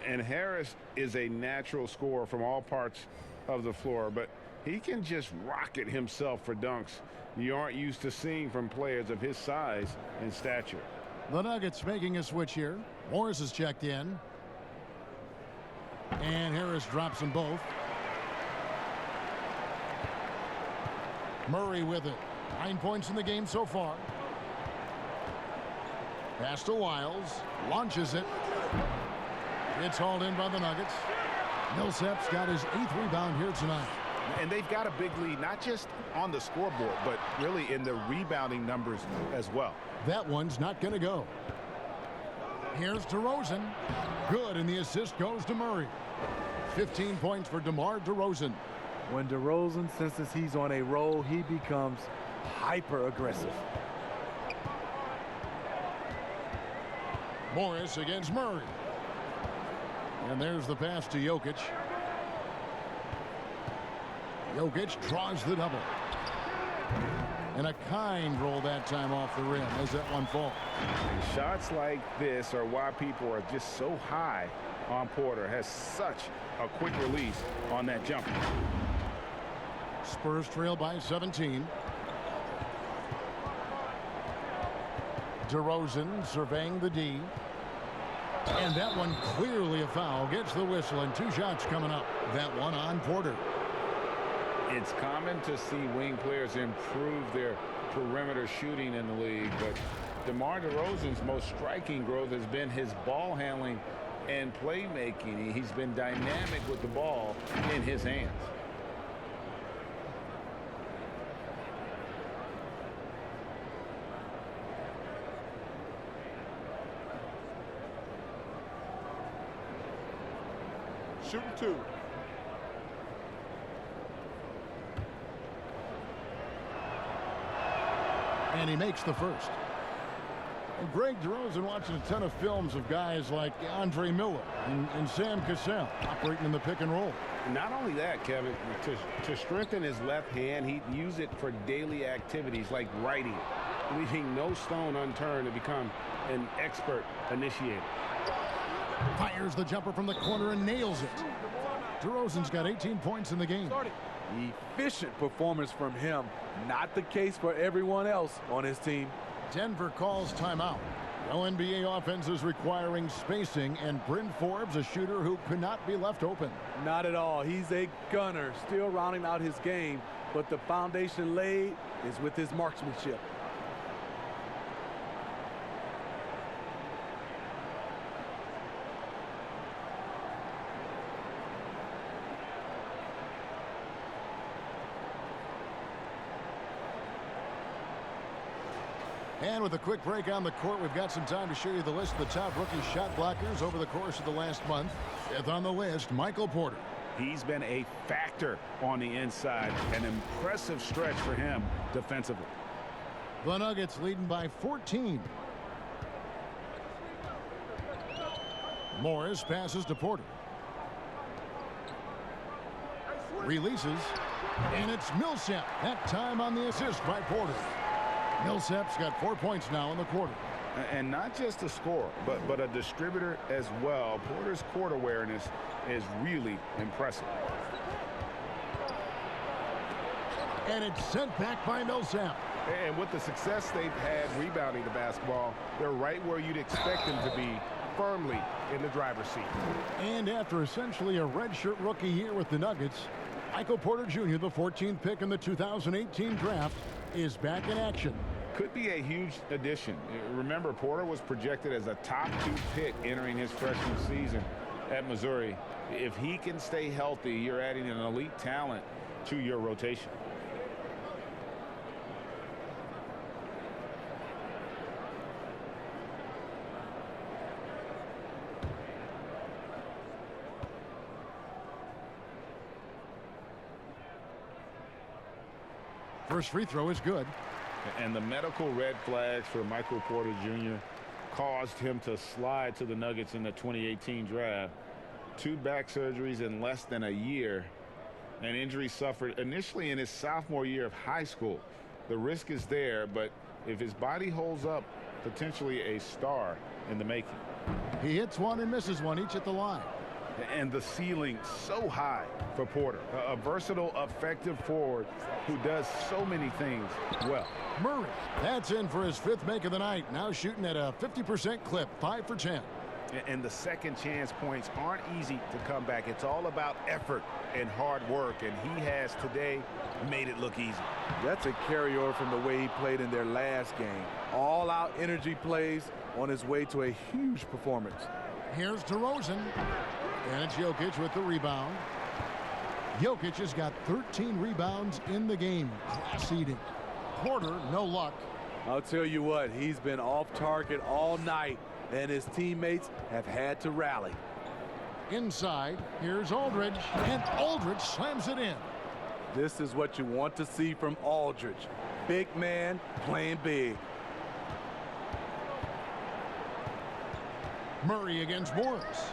And Harris is a natural scorer from all parts of the floor, but he can just rocket himself for dunks you aren't used to seeing from players of his size and stature. The Nuggets making a switch here. Morris is checked in. And Harris drops them both. Murray with it. 9 points in the game so far. Pass to Wiles. Launches it. It's hauled in by the Nuggets. Millsap's got his 8th rebound here tonight. And they've got a big lead, not just on the scoreboard, but really in the rebounding numbers as well. That one's not going to go. Here's DeRozan. Good, and the assist goes to Murray. 15 points for DeMar DeRozan. When DeRozan senses he's on a roll, he becomes hyper-aggressive. Morris against Murray. And there's the pass to Jokic. Jokic draws the double. And a kind roll that time off the rim as that one falls. Shots like this are why people are just so high on Porter. Has such a quick release on that jumper. Spurs trail by 17. DeRozan surveying the D. And that one clearly a foul. Gets the whistle, and 2 shots coming up. That one on Porter. It's common to see wing players improve their perimeter shooting in the league, but DeMar DeRozan's most striking growth has been his ball handling and playmaking. He's been dynamic with the ball in his hands. Shooting 2. And he makes the first. And Greg DeRozan watching a ton of films of guys like Andre Miller and Sam Cassell operating in the pick and roll. Not only that, Kevin, to strengthen his left hand, he'd use it for daily activities like writing, leaving no stone unturned to become an expert initiator. Fires the jumper from the corner and nails it. DeRozan's got 18 points in the game. Efficient performance from him. Not the case for everyone else on his team. Denver calls timeout. No NBA offense is requiring spacing, and Bryn Forbes, a shooter who could not be left open. Not at all. He's a gunner, still rounding out his game, but the foundation laid is with his marksmanship. And with a quick break on the court, we've got some time to show you the list of the top rookie shot blockers over the course of the last month. 5th on the list, Michael Porter. He's been a factor on the inside. An impressive stretch for him defensively. The Nuggets leading by 14. Morris passes to Porter. Releases. And it's Millsap. That time on the assist by Porter. Millsap's got 4 points now in the quarter. And not just a scorer, but a distributor as well. Porter's court awareness is really impressive. And it's sent back by Millsap. And with the success they've had rebounding the basketball, they're right where you'd expect them to be, firmly in the driver's seat. And after essentially a redshirt rookie year with the Nuggets, Michael Porter Jr., the 14th pick in the 2018 draft, is back in action. Could be a huge addition. Remember, Porter was projected as a top 2 pick entering his freshman season. at Missouri. If he can stay healthy, you're adding an elite talent to your rotation. First free throw is good. And the medical red flags for Michael Porter Jr. caused him to slide to the Nuggets in the 2018 draft. 2 back surgeries in less than a year. An injury suffered initially in his sophomore year of high school. The risk is there, but if his body holds up, potentially a star in the making. He hits one and misses one, each at the line. And the ceiling so high for Porter. A versatile, effective forward who does so many things well. Murray, that's in for his 5th make of the night. Now shooting at a 50% clip, 5 for 10. And the second chance points aren't easy to come back. It's all about effort and hard work, and he has today made it look easy. That's a carryover from the way he played in their last game. All-out energy plays on his way to a huge performance. Here's DeRozan, and it's Jokic with the rebound. Jokic has got 13 rebounds in the game. Class-eating. Porter, no luck. I'll tell you what, he's been off target all night, and his teammates have had to rally. Inside, here's Aldridge, and Aldridge slams it in. This is what you want to see from Aldridge. Big man playing big. Murray against Morris.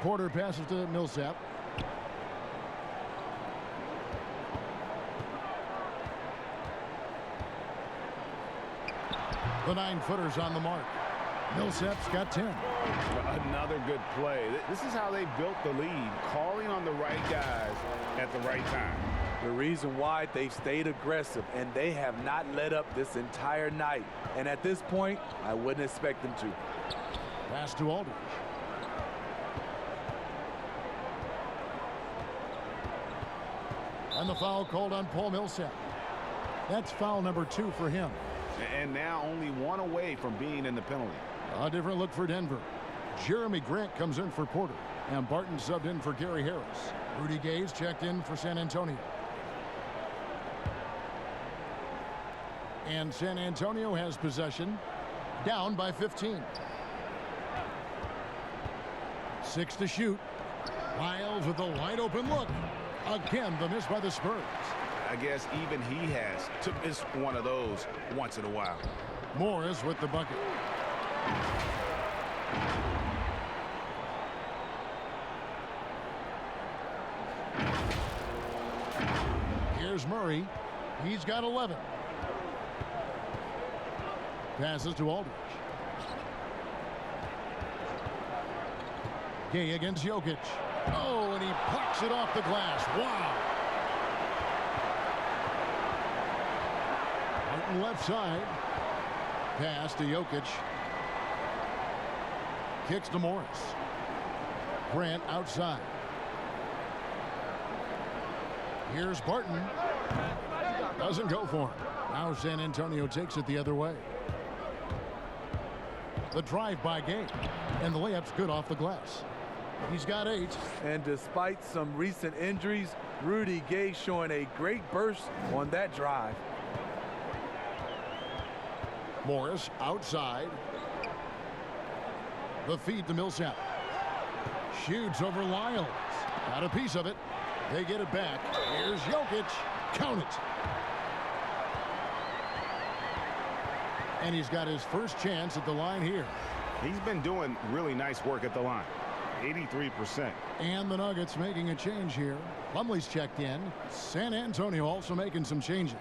Porter passes to Millsap. The 9-footer's on the mark. Millsap's got 10. Another good play. This is how they built the lead, calling on the right guys at the right time. The reason why they've stayed aggressive, and they have not let up this entire night. And at this point, I wouldn't expect them to. Pass to Aldridge. And the foul called on Paul Millsap. That's foul number 2 for him. And now only 1 away from being in the penalty. A different look for Denver. Jeremy Grant comes in for Porter, and Barton subbed in for Gary Harris. Rudy Gay's checked in for San Antonio. And San Antonio has possession, down by 15. 6 to shoot. Lyles with a wide open look. Again, the miss by the Spurs. I guess even he has to miss one of those once in a while. Morris with the bucket. Here's Murray. He's got 11. Passes to Aldridge. Gay against Jokic. Oh, and he plucks it off the glass. Wow. Martin left side. Pass to Jokic. Kicks to Morris. Grant outside. Here's Barton. Doesn't go for him. Now San Antonio takes it the other way. The drive by Gay. And the layup's good off the glass. He's got 8. And despite some recent injuries, Rudy Gay showing a great burst on that drive. Morris outside. The feed to Millsap. Shoots over Lyles. Got a piece of it. They get it back. Here's Jokic. Count it. And he's got his first chance at the line here. He's been doing really nice work at the line. 83%. And the Nuggets making a change here. Plumlee's checked in. San Antonio also making some changes.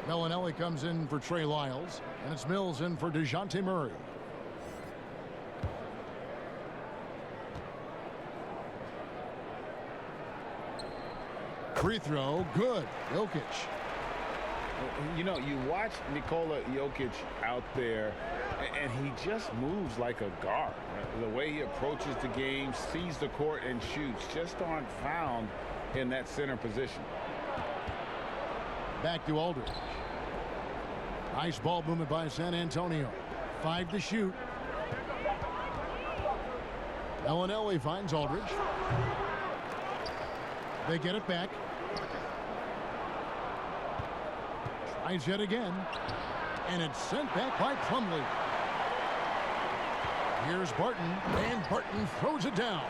Bellinelli comes in for Trey Lyles, and it's Mills in for DeJounte Murray. Free throw, good. Jokic. You know, you watch Nikola Jokic out there, and he just moves like a guard. The way he approaches the game, sees the court, and shoots just aren't found in that center position. Back to Aldridge. Nice ball movement by San Antonio. 5 to shoot. Bellinelli finds Aldridge. They get it back. Tries yet again. And it's sent back by Plumlee. Here's Barton, and Barton throws it down.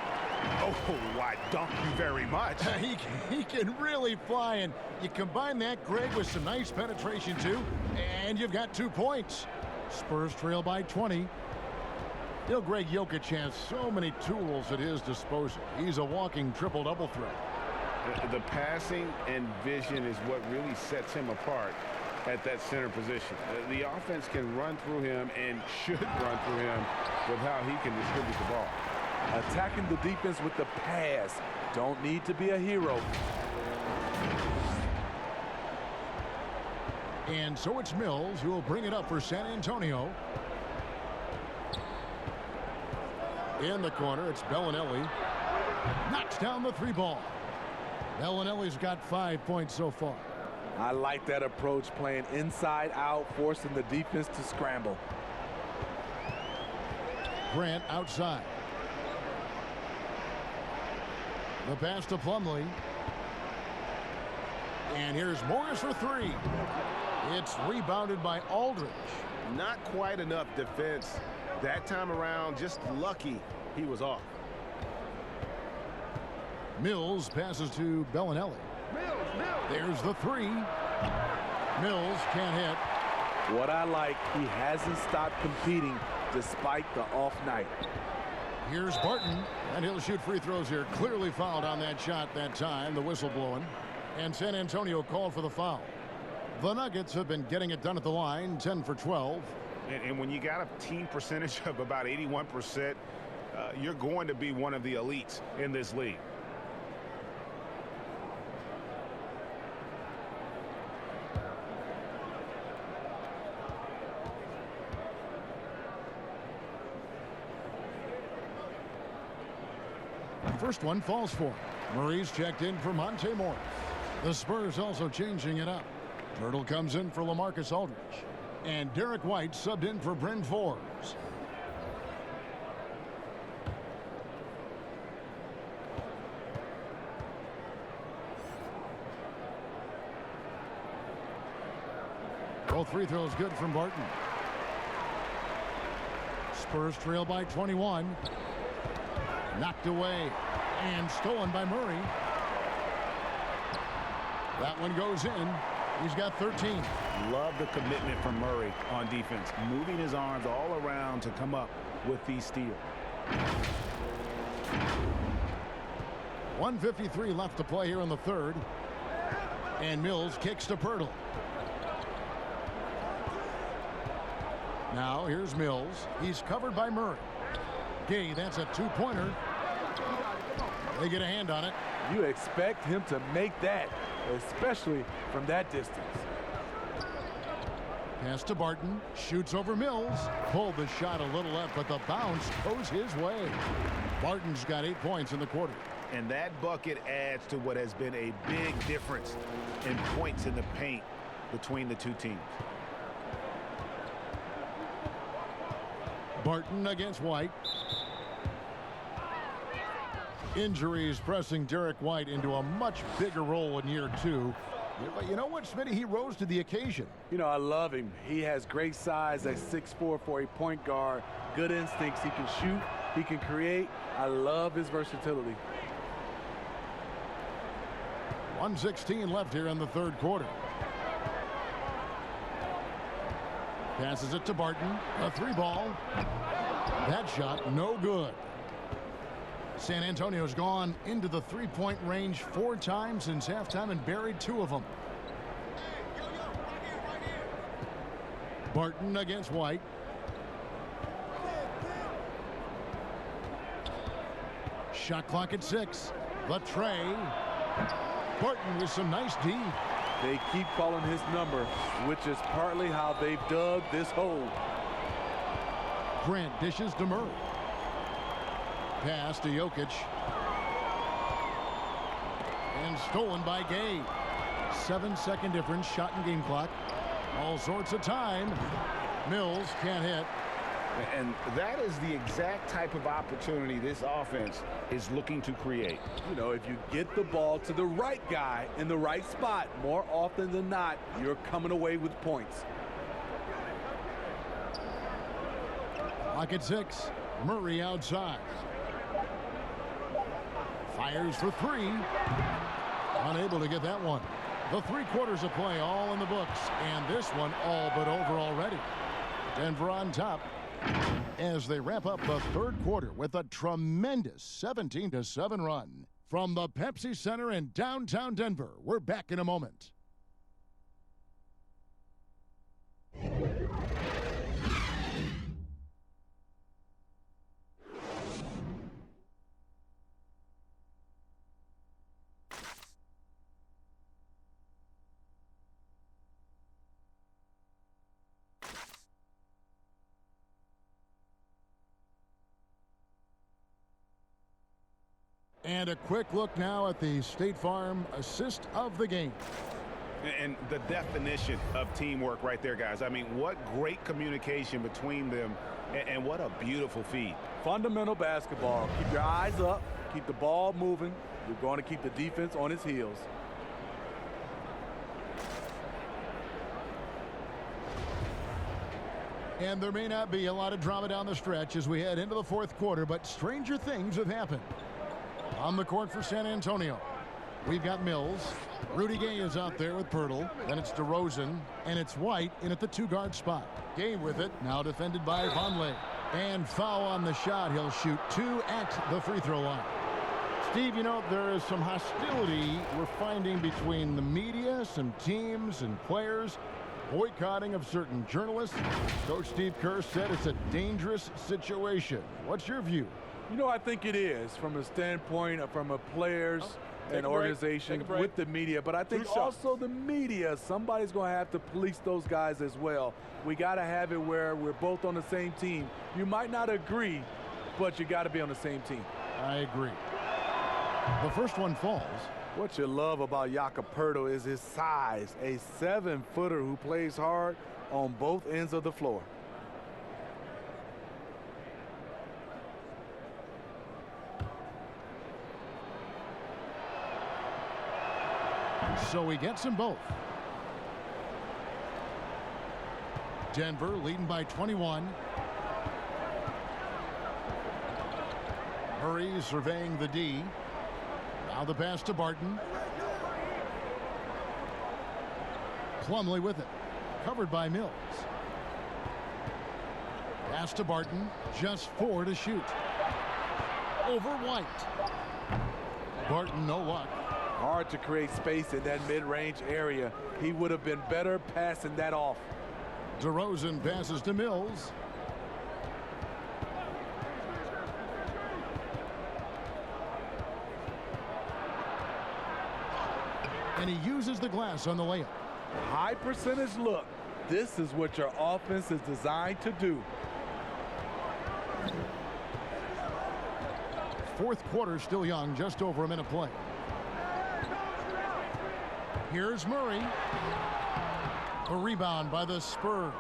Oh, why, thank you very much. He can really fly, and you combine that, Greg, with some nice penetration, too, and you've got 2 points. Spurs trail by 20. You know, Greg Jokic has so many tools at his disposal. He's a walking triple-double threat. The passing and vision is what really sets him apart at that center position. The offense can run through him and should run through him with how he can distribute the ball. Attacking the defense with the pass. Don't need to be a hero. And so it's Mills who will bring it up for San Antonio. In the corner, it's Bellinelli. Knocks down the 3 ball. Bellinelli's got 5 points so far. I like that approach, playing inside out, forcing the defense to scramble. Grant outside. The pass to Plumlee. And here's Morris for 3. It's rebounded by Aldridge. Not quite enough defense that time around. Just lucky he was off. Mills passes to Bellinelli. There's the 3. Mills can't hit. What I like, he hasn't stopped competing despite the off night. Here's Barton, and he'll shoot free throws here. Clearly fouled on that shot that time, the whistle blowing. And San Antonio called for the foul. The Nuggets have been getting it done at the line, 10 for 12. And when you got a team percentage of about 81%, you're going to be one of the elites in this league. First one falls for him. Murray's checked in for Monte Morris. The Spurs also changing it up. Turtle comes in for LaMarcus Aldridge. And Derek White subbed in for Bryn Forbes. Both free throws good from Barton. Spurs trail by 21. Knocked away and stolen by Murray. That one goes in. He's got 13. Love the commitment from Murray on defense, moving his arms all around to come up with these steals. 1:53 left to play here in the third. And Mills kicks to Pirtle. Now here's Mills. He's covered by Murray. Gay, that's a 2-pointer. They get a hand on it. You expect him to make that, especially from that distance. Pass to Barton. Shoots over Mills. Pulled the shot a little left, but the bounce goes his way. Barton's got 8 points in the quarter. And that bucket adds to what has been a big difference in points in the paint between the two teams. Barton against White. Injuries pressing Derek White into a much bigger role in year 2. But you know what, Smitty? He rose to the occasion. You know, I love him. He has great size at 6'4" for a point guard. Good instincts. He can shoot. He can create. I love his versatility. 1:16 left here in the third quarter. Passes it to Barton. A 3-ball. That shot no good. San Antonio's gone into the 3-point range 4 times since halftime and buried 2 of them. Barton against White. Shot clock at 6. The tray. Barton with some nice D. They keep calling his number, which is partly how they've dug this hole. Grant dishes to Murray. Pass to Jokic. And stolen by Gay. 7-second difference, shot and game clock. All sorts of time. Mills can't hit. And that is the exact type of opportunity this offense is looking to create. You know, if you get the ball to the right guy in the right spot, more often than not, you're coming away with points. Lock at 6. Murray outside. Fires for 3. Unable to get that one. The 3 quarters of play all in the books, and this one all but over already. Denver on top as they wrap up the 3rd quarter with a tremendous 17-7 run. From the Pepsi Center in downtown Denver, we're back in a moment. And a quick look now at the State Farm assist of the game. And the definition of teamwork right there, guys. I mean, what great communication between them, and what a beautiful feed. Fundamental basketball. Keep your eyes up. Keep the ball moving. You're going to keep the defense on its heels. And there may not be a lot of drama down the stretch as we head into the 4th quarter, but stranger things have happened. On the court for San Antonio, we've got Mills. Rudy Gay is out there with Pirtle. Then it's DeRozan, and it's White in at the 2-guard spot. Gay with it, now defended by Vonleh. And foul on the shot. He'll shoot 2 at the free throw line. Steve, you know, there is some hostility we're finding between the media, some teams and players, boycotting of certain journalists. Coach Steve Kerr said it's a dangerous situation. What's your view? You know, I think it is from a standpoint of from a players and organization with the media. But I think also the media, somebody's going to have to police those guys as well. We got to have it where we're both on the same team. You might not agree, but you got to be on the same team. I agree. The first one falls. What you love about Jakob Poeltl is his size, a 7-footer who plays hard on both ends of the floor. So he gets them both. Denver leading by 21. Murray surveying the D. Now the pass to Barton. Plumlee with it. Covered by Mills. Pass to Barton. Just 4 to shoot. Over White. Barton, no luck. Hard to create space in that mid-range area. He would have been better passing that off. DeRozan passes to Mills. And he uses the glass on the layup. High percentage look. This is what your offense is designed to do. 4th quarter still young, just over a minute play. Here's Murray. A rebound by the Spurs.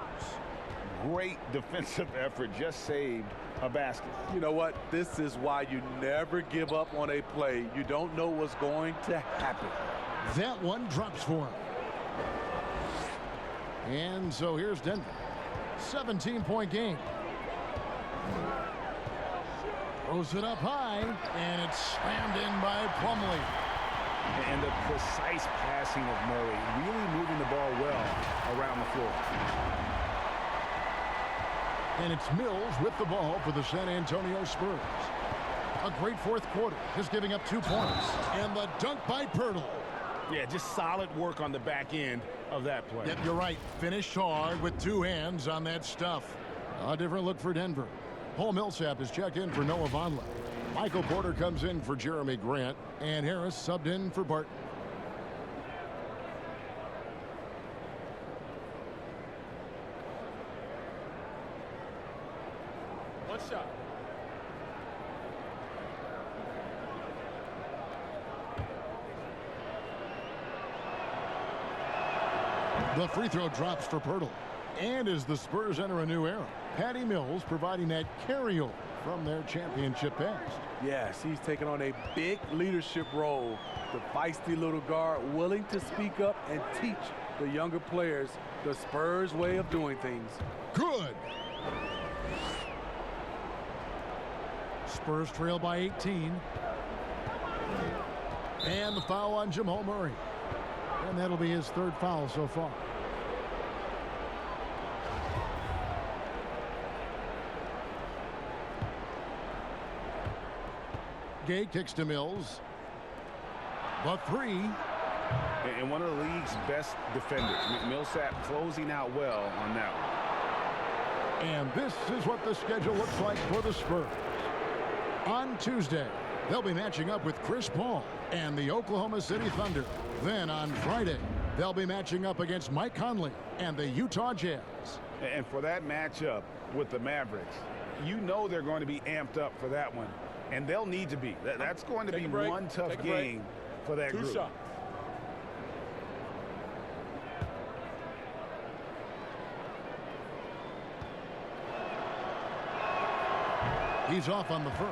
Great defensive effort, just saved a basket. You know what? This is why you never give up on a play. You don't know what's going to happen. That one drops for him. And so here's Denver. 17-point game. Throws it up high, and it's slammed in by Plumlee. And the precise passing of Murray, really moving the ball well around the floor. And it's Mills with the ball for the San Antonio Spurs. A great 4th quarter, just giving up 2 points. And the dunk by Pirtle. Yeah, just solid work on the back end of that play. Yep, you're right. Finished hard with 2 hands on that stuff. A different look for Denver. Paul Millsap is checked in for Noah Vonleh. Michael Porter comes in for Jeremy Grant, and Harris subbed in for Barton. One shot. The free throw drops for Pirtle. And as the Spurs enter a new era, Patty Mills providing that carryover from their championship past. Yes, he's taking on a big leadership role. The feisty little guard willing to speak up and teach the younger players the Spurs way of doing things. Good. Spurs trail by 18. And the foul on Jamal Murray. And that'll be his third foul so far. Gay kicks to Mills. The three. And one of the league's best defenders. Millsap closing out well on that one. And this is what the schedule looks like for the Spurs. On Tuesday, they'll be matching up with Chris Paul and the Oklahoma City Thunder. Then on Friday, they'll be matching up against Mike Conley and the Utah Jazz. And for that matchup with the Mavericks, you know they're going to be amped up for that one. And they'll need to be. That's going to be one tough game for that group. Shots. He's off on the first.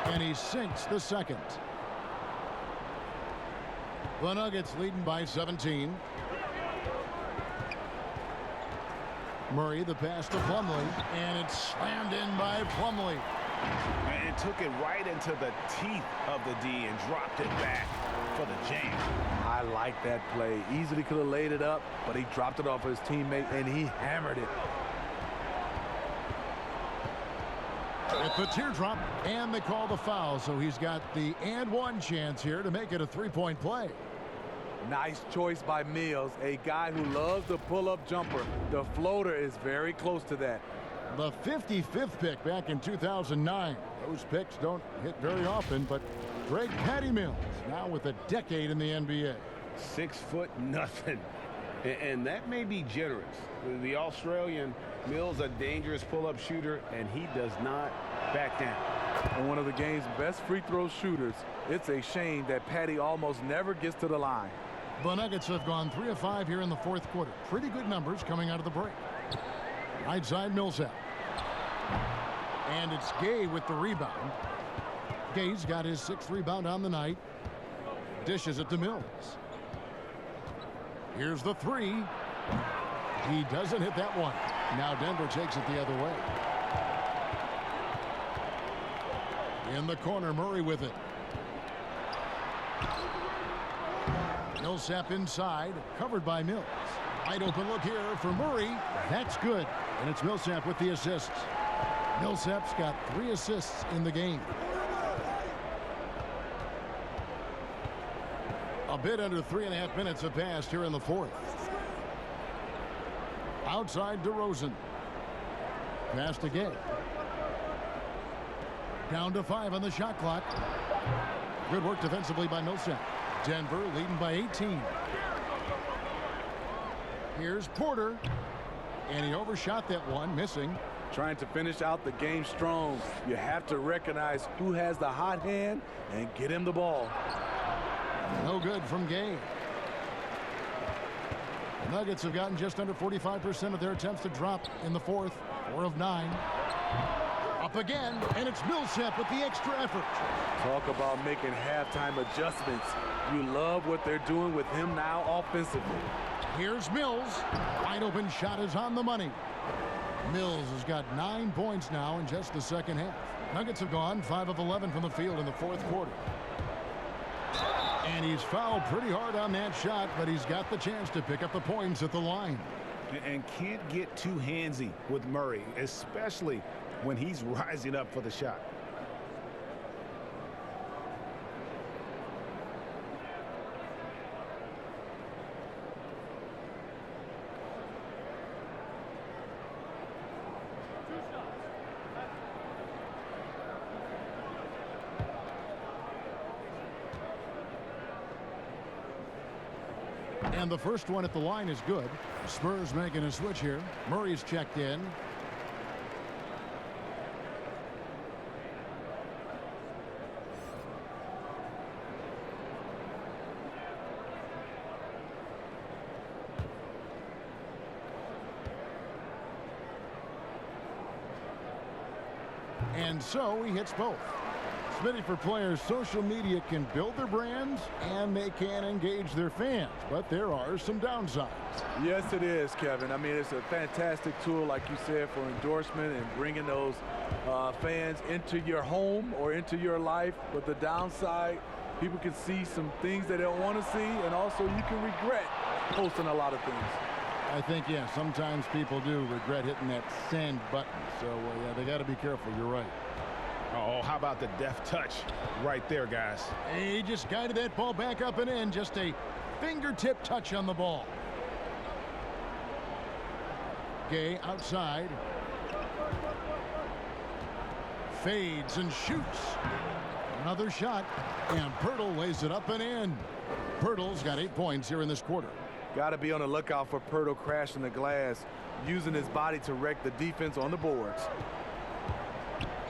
And he sinks the second. The Nuggets leading by 17. Murray, the pass to Plumlee, and it's slammed in by Plumlee. And took it right into the teeth of the D and dropped it back for the jam. I like that play. Easily could have laid it up, but he dropped it off his teammate, and he hammered it. With the teardrop, and they call the foul, so he's got the and one chance here to make it a three-point play. Nice choice by Mills, a guy who loves the pull-up jumper. The floater is very close to that. The 55th pick back in 2009. Those picks don't hit very often, but Greg Patty Mills now with a decade in the NBA. 6'0" and that may be generous. The Australian Mills, a dangerous pull-up shooter, and he does not back down. And one of the game's best free throw shooters. It's a shame that Patty almost never gets to the line. The Nuggets have gone 3 of 5 here in the fourth quarter. Pretty good numbers coming out of the break. Right side Millsap. And it's Gay with the rebound. Gay's got his 6th rebound on the night. Dishes it to Mills. Here's the three. He doesn't hit that one. Now Denver takes it the other way. In the corner, Murray with it. Millsap inside, covered by Mills. Wide open look here for Murray. That's good. And it's Millsap with the assists. Millsap's got 3 assists in the game. A bit under 3.5 minutes have passed here in the fourth. Outside DeRozan. Pass to Gay. Down to 5 on the shot clock. Good work defensively by Millsap. Denver leading by 18. Here's Porter. And he overshot that one, missing. Trying to finish out the game strong. You have to recognize who has the hot hand and get him the ball. No good from Gay. The Nuggets have gotten just under 45% of their attempts to drop in the fourth. 4 of 9. Up again, and it's Millsap with the extra effort. Talk about making halftime adjustments. You love what they're doing with him now offensively. Here's Mills. Wide open shot is on the money. Mills has got 9 points now in just the second half. Nuggets have gone 5 of 11 from the field in the fourth quarter. And he's fouled pretty hard on that shot, but he's got the chance to pick up the points at the line. And can't get too handsy with Murray, especially when he's rising up for the shot. And the first one at the line is good. Spurs making a switch here. Murray's checked in. And so he hits both. Smitty, for players, social media can build their brands and they can engage their fans, but there are some downsides. Yes, it is, Kevin. I mean, it's a fantastic tool, like you said, for endorsement and bringing those fans into your home or into your life. But the downside, people can see some things they don't want to see, and also you can regret posting a lot of things. I think, yeah, sometimes people do regret hitting that send button. So, yeah, they got to be careful. You're right. Oh, how about the deft touch right there, guys? He just guided that ball back up and in. Just a fingertip touch on the ball. Gay outside. Fades and shoots. Another shot. And Pirtle lays it up and in. Pirtle's got 8 points here in this quarter. Got to be on the lookout for Pirtle crashing the glass, using his body to wreck the defense on the boards.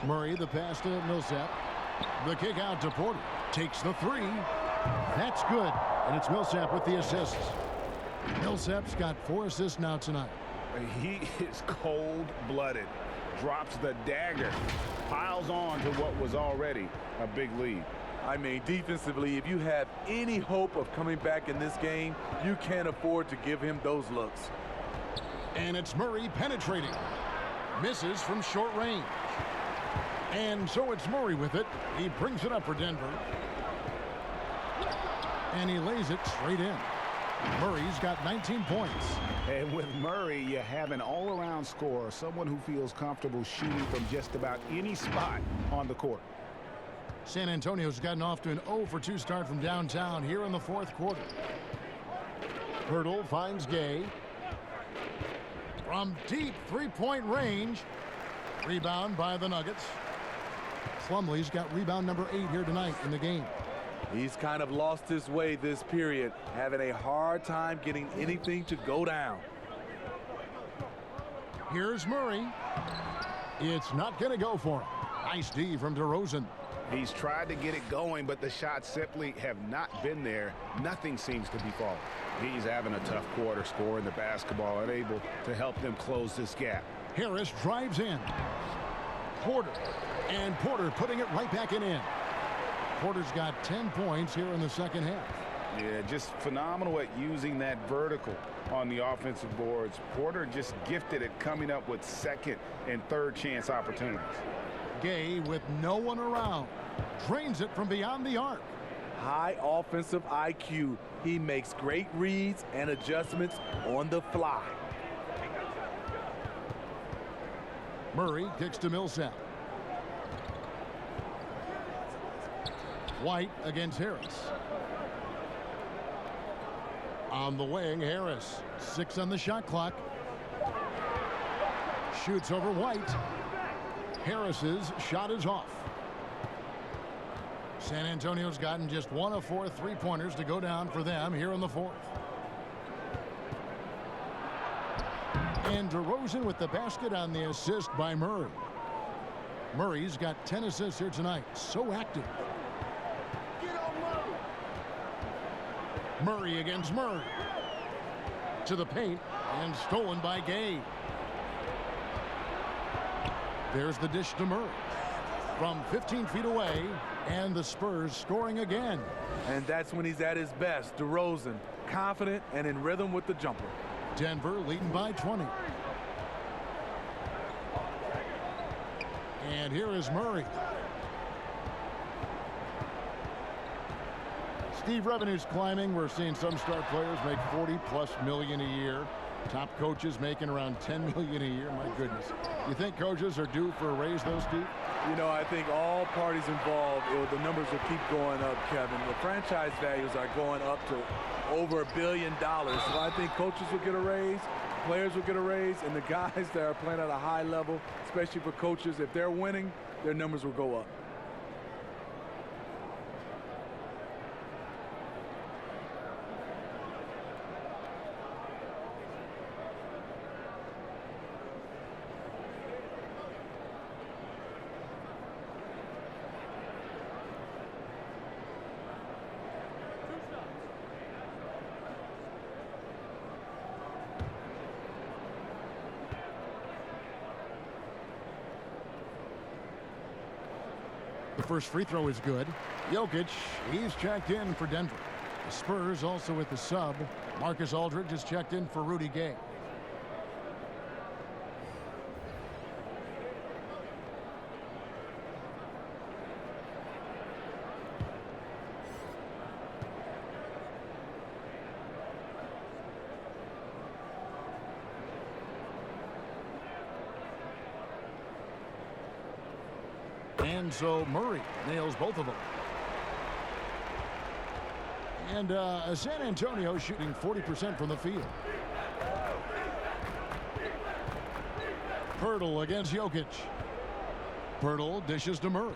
Murray, the pass to Millsap. The kick out to Porter. Takes the three. That's good. And it's Millsap with the assists. Millsap's got 4 assists now tonight. He is cold-blooded. Drops the dagger. Piles on to what was already a big lead. I mean, defensively, if you have any hope of coming back in this game, you can't afford to give him those looks. And it's Murray penetrating. Misses from short range. And so it's Murray with it. He brings it up for Denver. And he lays it straight in. Murray's got 19 points. And with Murray, you have an all-around scorer, someone who feels comfortable shooting from just about any spot on the court. San Antonio's gotten off to an 0-for-2 start from downtown here in the fourth quarter. Pirtle finds Gay. From deep three-point range. Rebound by the Nuggets. Plumlee's got rebound number 8 here tonight in the game. He's kind of lost his way this period, having a hard time getting anything to go down. Here's Murray. It's not going to go for him. Nice D from DeRozan. He's tried to get it going, but the shots simply have not been there. Nothing seems to be falling. He's having a tough quarter, scoring the basketball, unable to help them close this gap. Harris drives in. Porter. And Porter putting it right back in. Porter's got 10 points here in the second half. Yeah, just phenomenal at using that vertical on the offensive boards. Porter just gifted at coming up with second and third chance opportunities. Gay with no one around. Drains it from beyond the arc. High offensive IQ. He makes great reads and adjustments on the fly. Murray kicks to Millsap. White against Harris. On the wing, Harris. 6 on the shot clock. Shoots over White. Harris's shot is off. San Antonio's gotten just 1 of 4 three-pointers to go down for them here in the fourth. And DeRozan with the basket on the assist by Murray. Murray's got 10 assists here tonight. So active. Murray against Murray. To the paint and stolen by Gay. There's the dish to Murray. From 15 feet away, and the Spurs scoring again. And that's when he's at his best. DeRozan, confident and in rhythm with the jumper. Denver leading by 20. And here is Murray. Steve, revenue's climbing. We're seeing some star players make $40+ million a year. Top coaches making around $10 million a year. My goodness. You think coaches are due for a raise, though, Steve? You know, I think all parties involved, the numbers will keep going up, Kevin. The franchise values are going up to over $1 billion. So I think coaches will get a raise, players will get a raise, and the guys that are playing at a high level, especially for coaches, if they're winning, their numbers will go up. The first free throw is good. Jokic, he's checked in for Denver. The Spurs also with the sub. Marcus Aldridge is checked in for Rudy Gay. And so Murray nails both of them. And San Antonio shooting 40% from the field. Pirtle against Jokic. Pirtle dishes to Murray.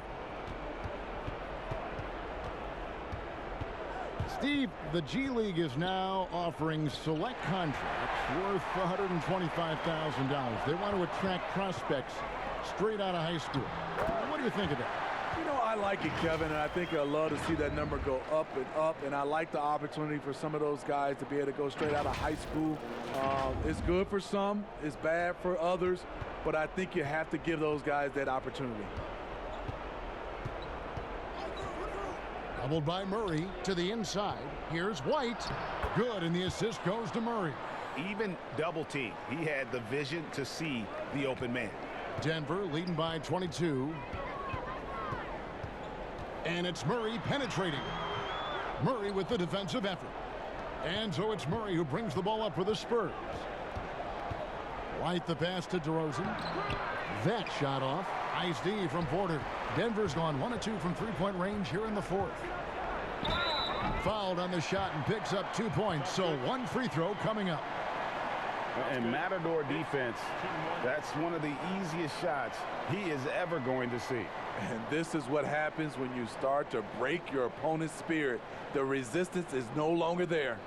Steve, the G League is now offering select contracts worth $125,000. They want to attract prospects straight out of high school. What do you think of that? You know, I like it, Kevin, and I think I'd love to see that number go up, and I like the opportunity for some of those guys to be able to go straight out of high school. It's good for some, it's bad for others, but I think you have to give those guys that opportunity. Doubled by Murray to the inside. Here's White. Good, and the assist goes to Murray. Even double team. He had the vision to see the open man. Denver leading by 22. And it's Murray penetrating. Murray with the defensive effort. And so it's Murray who brings the ball up for the Spurs. White the pass to DeRozan. That shot off. Nice D from Porter. Denver's gone 1 of 2 from three-point range here in the fourth. Fouled on the shot and picks up 2 points. So one free throw coming up. And Matador defense, that's one of the easiest shots he is ever going to see. And this is what happens when you start to break your opponent's spirit. The resistance is no longer there.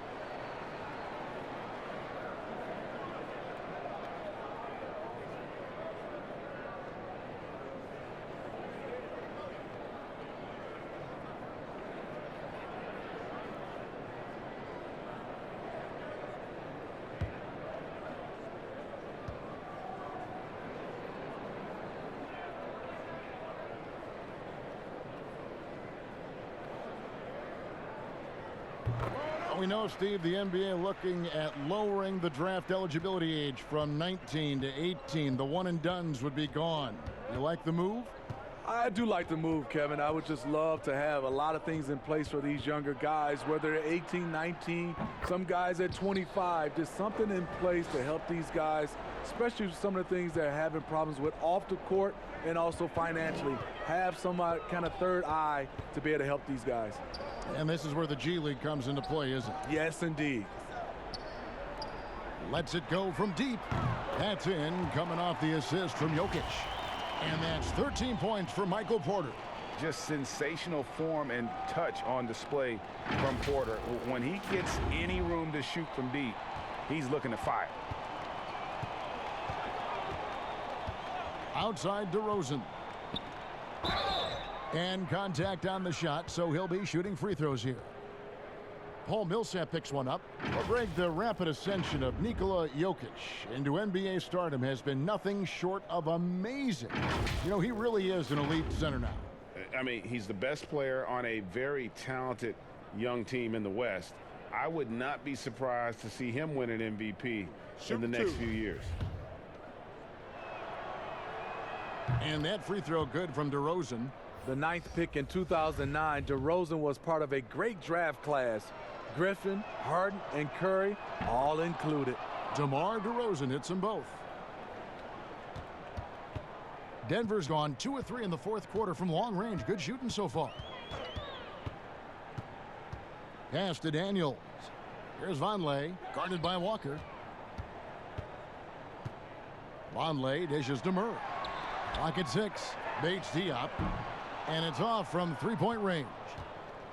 We know, Steve, the NBA looking at lowering the draft eligibility age from 19 to 18. The one-and-dones would be gone. You like the move? I do like the move, Kevin. I would just love to have a lot of things in place for these younger guys, whether they're 18, 19, some guys at 25. Just something in place to help these guys, especially with some of the things they're having problems with off the court and also financially. Have some kind of third eye to be able to help these guys. And this is where the G League comes into play, isn't it? Yes, indeed. Lets it go from deep. That's in, coming off the assist from Jokic. And that's 13 points for Michael Porter. Just sensational form and touch on display from Porter. When he gets any room to shoot from deep, he's looking to fire. Outside DeRozan. And contact on the shot, so he'll be shooting free throws here. Paul Millsap picks one up. But Greg, the rapid ascension of Nikola Jokic into NBA stardom has been nothing short of amazing. You know, he really is an elite center now. I mean, he's the best player on a very talented young team in the West. I would not be surprised to see him win an MVP in the next few years. And that free throw good from DeRozan. The 9th pick in 2009, DeRozan was part of a great draft class. Griffin, Harden, and Curry all included. DeMar DeRozan hits them both. Denver's gone 2 of 3 in the fourth quarter from long range. Good shooting so far. Pass to Daniels. Here's Vonleh, guarded by Walker. Vonleh dishes to Murray. Clock at 6. Bates Diop. And it's off from three-point range.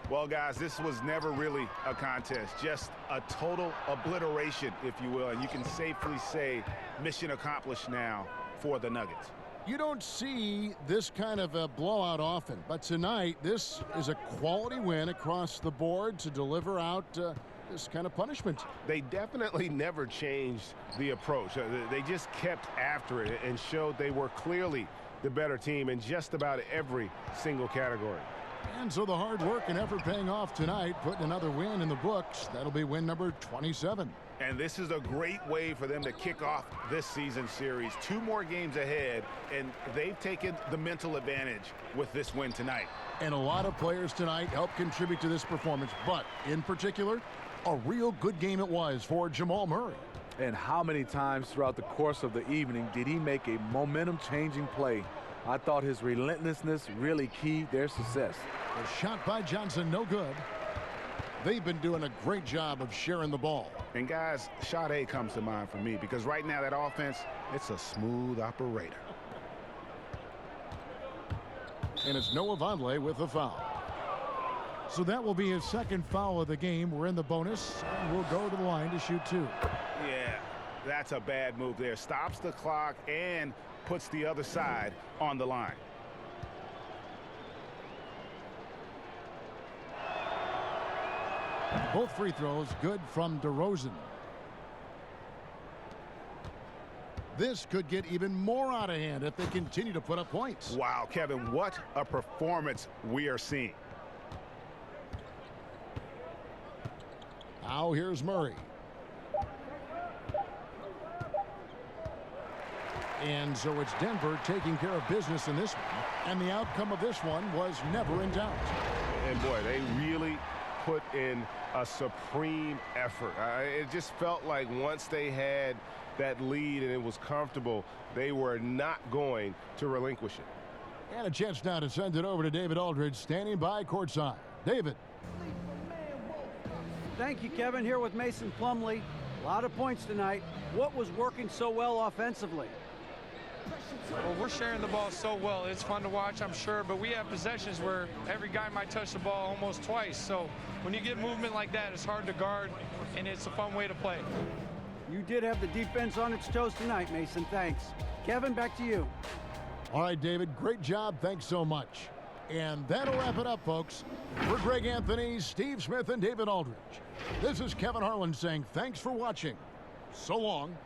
Well, guys, this was never really a contest. Just a total obliteration, if you will. And you can safely say mission accomplished now for the Nuggets. You don't see this kind of a blowout often, but tonight this is a quality win across the board to deliver out this kind of punishment. They definitely never changed the approach. They just kept after it and showed they were clearly the better team in just about every single category. And so the hard work and effort paying off tonight, putting another win in the books. That'll be win number 27. And this is a great way for them to kick off this season series. 2 more games ahead, and they've taken the mental advantage with this win tonight. And a lot of players tonight helped contribute to this performance, but in particular, a real good game it was for Jamal Murray. And how many times throughout the course of the evening did he make a momentum-changing play? I thought his relentlessness really keyed their success. The shot by Johnson, no good. They've been doing a great job of sharing the ball. And guys, shot A comes to mind for me because right now that offense, it's a smooth operator. And it's Noah Vonleh with the foul. So that will be his second foul of the game. We're in the bonus, and we'll go to the line to shoot 2. Yeah, that's a bad move there. Stops the clock and puts the other side on the line. Both free throws good from DeRozan. This could get even more out of hand if they continue to put up points. Wow, Kevin, what a performance we are seeing. Now here's Murray. And so it's Denver taking care of business in this one. And the outcome of this one was never in doubt. And boy, they really put in a supreme effort. It just felt like once they had that lead and it was comfortable, they were not going to relinquish it. And a chance now to send it over to David Aldridge, standing by courtside. David. Thank you, Kevin. Here with Mason Plumlee. A lot of points tonight. What was working so well offensively? Well, we're sharing the ball so well. It's fun to watch, I'm sure, but we have possessions where every guy might touch the ball almost twice. So when you get movement like that, it's hard to guard, and it's a fun way to play. You did have the defense on its toes tonight, Mason. Thanks. Kevin, back to you. All right, David, great job. Thanks so much. And that'll wrap it up, folks. For Greg Anthony, Steve Smith, and David Aldridge, this is Kevin Harlan saying thanks for watching. So long.